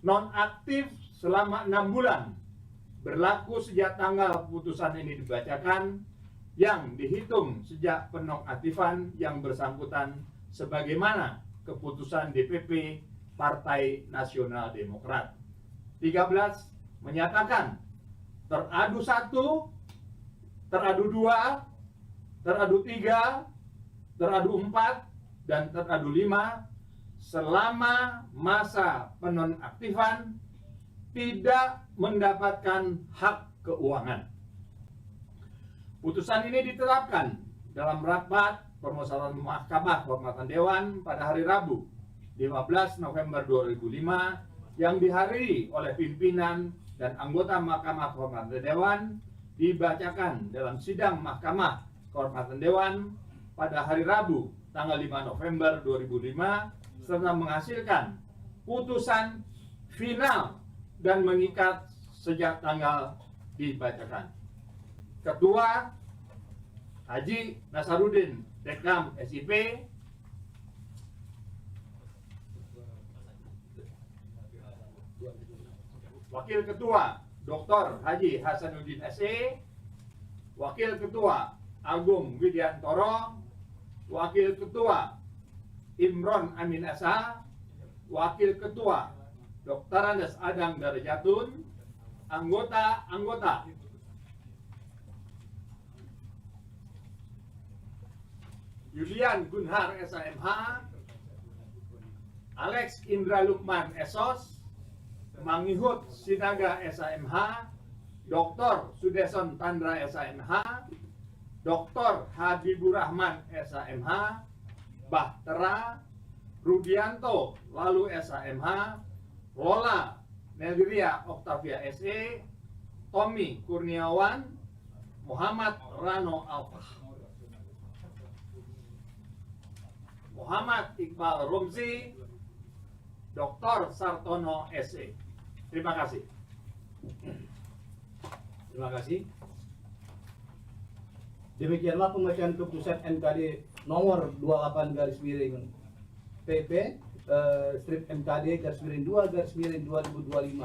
nonaktif selama 6 bulan berlaku sejak tanggal putusan ini dibacakan, yang dihitung sejak penonaktifan yang bersangkutan sebagaimana keputusan DPP Partai Nasional Demokrat. 13. Menyatakan teradu 1, teradu 2, teradu 3, teradu 4, dan teradu 5 selama masa penonaktifan tidak mendapatkan hak keuangan. Putusan ini diterapkan dalam rapat permusyawaratan Mahkamah Kehormatan Dewan pada hari Rabu 15 November 2005 yang dihadiri oleh pimpinan dan anggota Mahkamah Kehormatan Dewan, dibacakan dalam sidang Mahkamah Kehormatan Dewan pada hari Rabu tanggal 5 November 2005 serta menghasilkan putusan final dan mengikat sejak tanggal dibacakan. Ketua Haji Nasaruddin Dekam SIP, Wakil Ketua Dr. Haji Hasanuddin SE, Wakil Ketua Agung Widiantoro, Wakil Ketua Imron Amin Asa, Wakil Ketua Dr. Andes Adang Darajatun, anggota-anggota Yulian Gunhar SAMH, Alex Indra Lukman SOS, Mangihut Sinaga SAMH, Dr. Sudeson Tandra SAMH, Dr. Habibur Rahman SAMH, Bahtera Rudianto lalu SAMH, Lola Negria Octavia SE, Tommy Kurniawan, Muhammad Rano Alfah, Muhammad Iqbal Rumzi, Dr. Sartono SE. Terima kasih. Terima kasih. Demikianlah pembacaan keputusan MKD nomor 28 garis miring PP strip MKD garis miring 2 garis miring 2025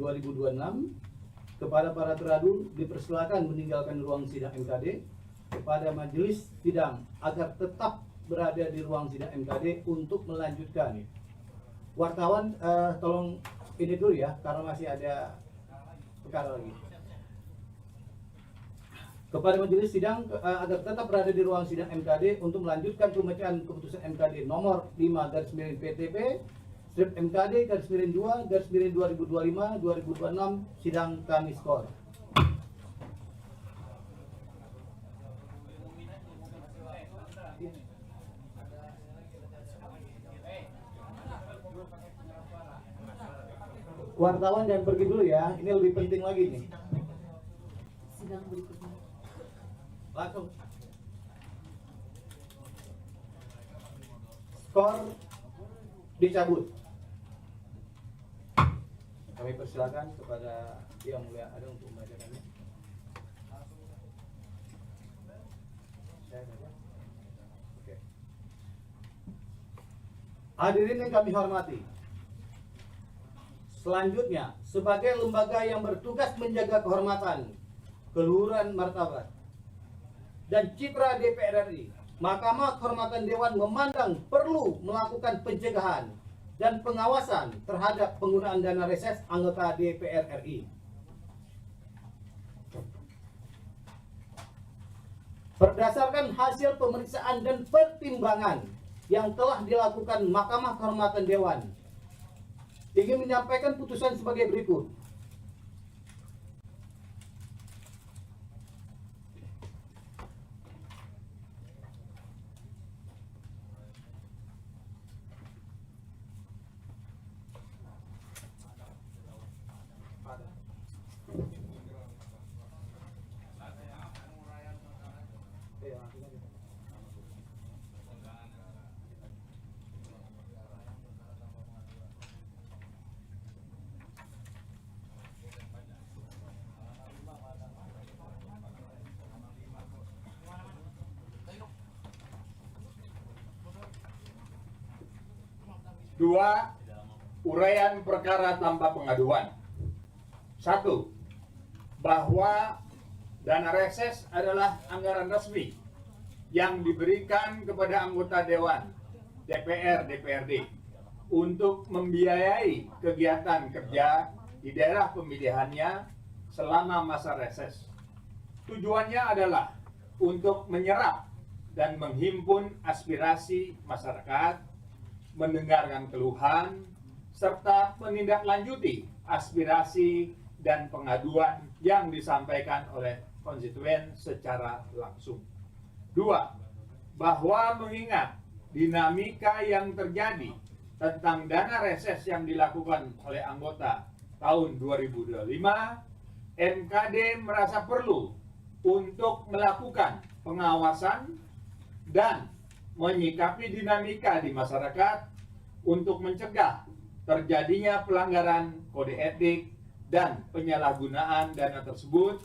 2026 kepada para teradu dipersilakan meninggalkan ruang sidang MKD, kepada majelis sidang agar tetap berada di ruang sidang MKD untuk melanjutkan. Wartawan tolong ini dulu ya, karena masih ada perkara lagi. Kepada majelis sidang agar tetap berada di ruang sidang MKD untuk melanjutkan pembacaan keputusan MKD nomor 5 garis miring PTP strip MKD garis miring 2 garis miring 2025 2026 sidang kami skor. Wartawan jangan pergi dulu ya, ini lebih penting lagi nih. Sidang berikutnya. Langsung. Skor dicabut. Kami persilakan kepada Yang Mulia ada untuk membacakannya. Oke. Hadirin yang kami hormati. Selanjutnya, sebagai lembaga yang bertugas menjaga kehormatan, keluhuran martabat, dan citra DPR RI, Mahkamah Kehormatan Dewan memandang perlu melakukan pencegahan dan pengawasan terhadap penggunaan dana reses anggota DPR RI. Berdasarkan hasil pemeriksaan dan pertimbangan yang telah dilakukan Mahkamah Kehormatan Dewan, ingin menyampaikan putusan sebagai berikut. Dua, uraian perkara tanpa pengaduan. 1. Bahwa dana reses adalah anggaran resmi yang diberikan kepada anggota Dewan, DPR, DPRD untuk membiayai kegiatan kerja di daerah pemilihannya selama masa reses. Tujuannya adalah untuk menyerap dan menghimpun aspirasi masyarakat, mendengarkan keluhan, serta menindaklanjuti aspirasi dan pengaduan yang disampaikan oleh konstituen secara langsung. 2. Bahwa mengingat dinamika yang terjadi tentang dana reses yang dilakukan oleh anggota tahun 2025, MKD merasa perlu untuk melakukan pengawasan dan menyikapi dinamika di masyarakat untuk mencegah terjadinya pelanggaran kode etik dan penyalahgunaan dana tersebut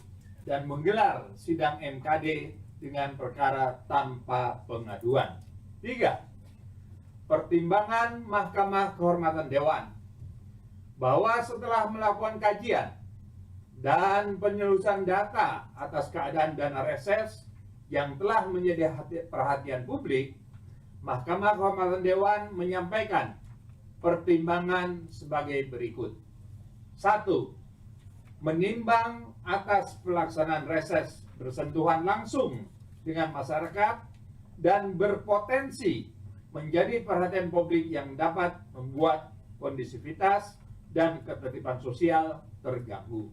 dan menggelar sidang MKD dengan perkara tanpa pengaduan. 3. Pertimbangan Mahkamah Kehormatan Dewan bahwa setelah melakukan kajian dan penelusuran data atas keadaan dana reses yang telah menjadi perhatian publik, Mahkamah Kehormatan Dewan menyampaikan pertimbangan sebagai berikut. 1. Menimbang atas pelaksanaan reses bersentuhan langsung dengan masyarakat dan berpotensi menjadi perhatian publik yang dapat membuat kondisivitas dan ketertiban sosial terganggu.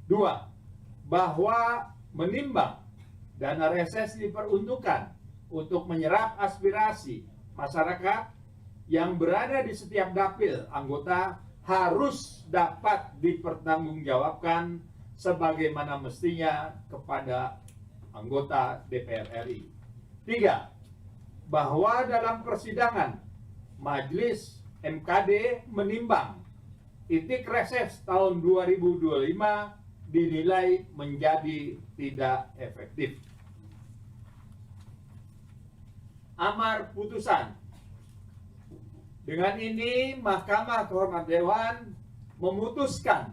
2. Bahwa menimbang dana reses diperuntukkan untuk menyerap aspirasi masyarakat yang berada di setiap dapil anggota harus dapat dipertanggungjawabkan sebagaimana mestinya kepada anggota DPR RI. 3. Bahwa dalam persidangan Majelis MKD menimbang titik reses tahun 2025 dinilai menjadi tidak efektif. Amar putusan. Dengan ini Mahkamah Kehormatan Dewan memutuskan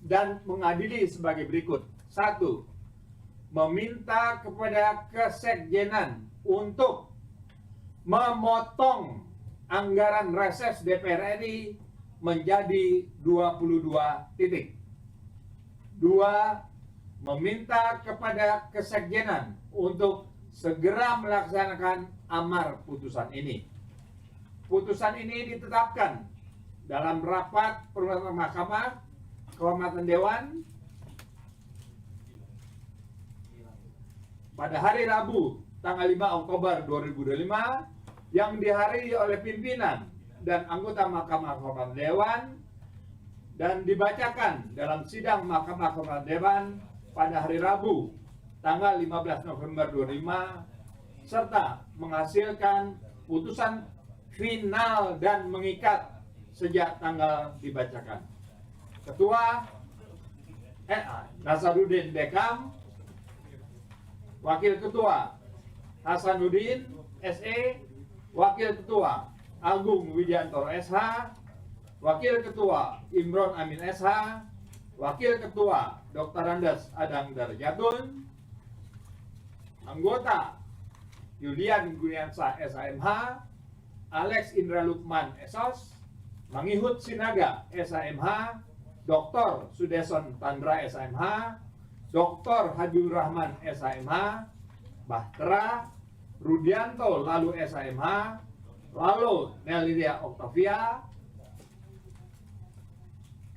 dan mengadili sebagai berikut. 1. Meminta kepada Kesekjenan untuk memotong anggaran reses DPR RI menjadi 22 titik. 2. Meminta kepada Kesekjenan untuk segera melaksanakan amar putusan ini. Putusan ini ditetapkan dalam rapat perwakilan Mahkamah Kehormatan Dewan pada hari Rabu tanggal 5 Oktober 2025 yang dihadiri oleh pimpinan dan anggota Mahkamah Kehormatan Dewan dan dibacakan dalam sidang Mahkamah Kehormatan Dewan pada hari Rabu tanggal 15 November 2025 serta menghasilkan putusan final dan mengikat sejak tanggal dibacakan. Ketua Nasaruddin Bekam, Wakil Ketua Hasanuddin SE, Wakil Ketua Agung Widiantoro SH, Wakil Ketua Imron Amin SH, Wakil Ketua Dr. Andes Adang Darjatun, anggota Yulian Guniansa SAMH, Alex Indra Lukman SOS, Mangihut Sinaga SAMH, Dr. Sudeson Tandra SAMH, Dr. Habibur Rahman SAMH, Bahtera, Rudianto Lalu SAMH, lalu Nelidia Octavia,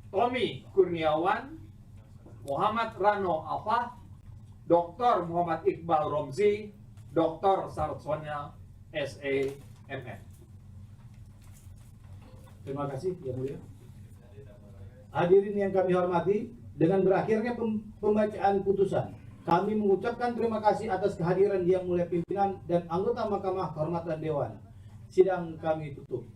Tommy Kurniawan, Muhammad Rano Alfah, Dr. Muhammad Iqbal Romzi, Dr. Sarsonia SEMN. Terima kasih Yang Mulia. Hadirin yang kami hormati, dengan berakhirnya pembacaan putusan, kami mengucapkan terima kasih atas kehadiran Yang Mulia pimpinan dan anggota Mahkamah Kehormatan Dewan. Sidang kami tutup.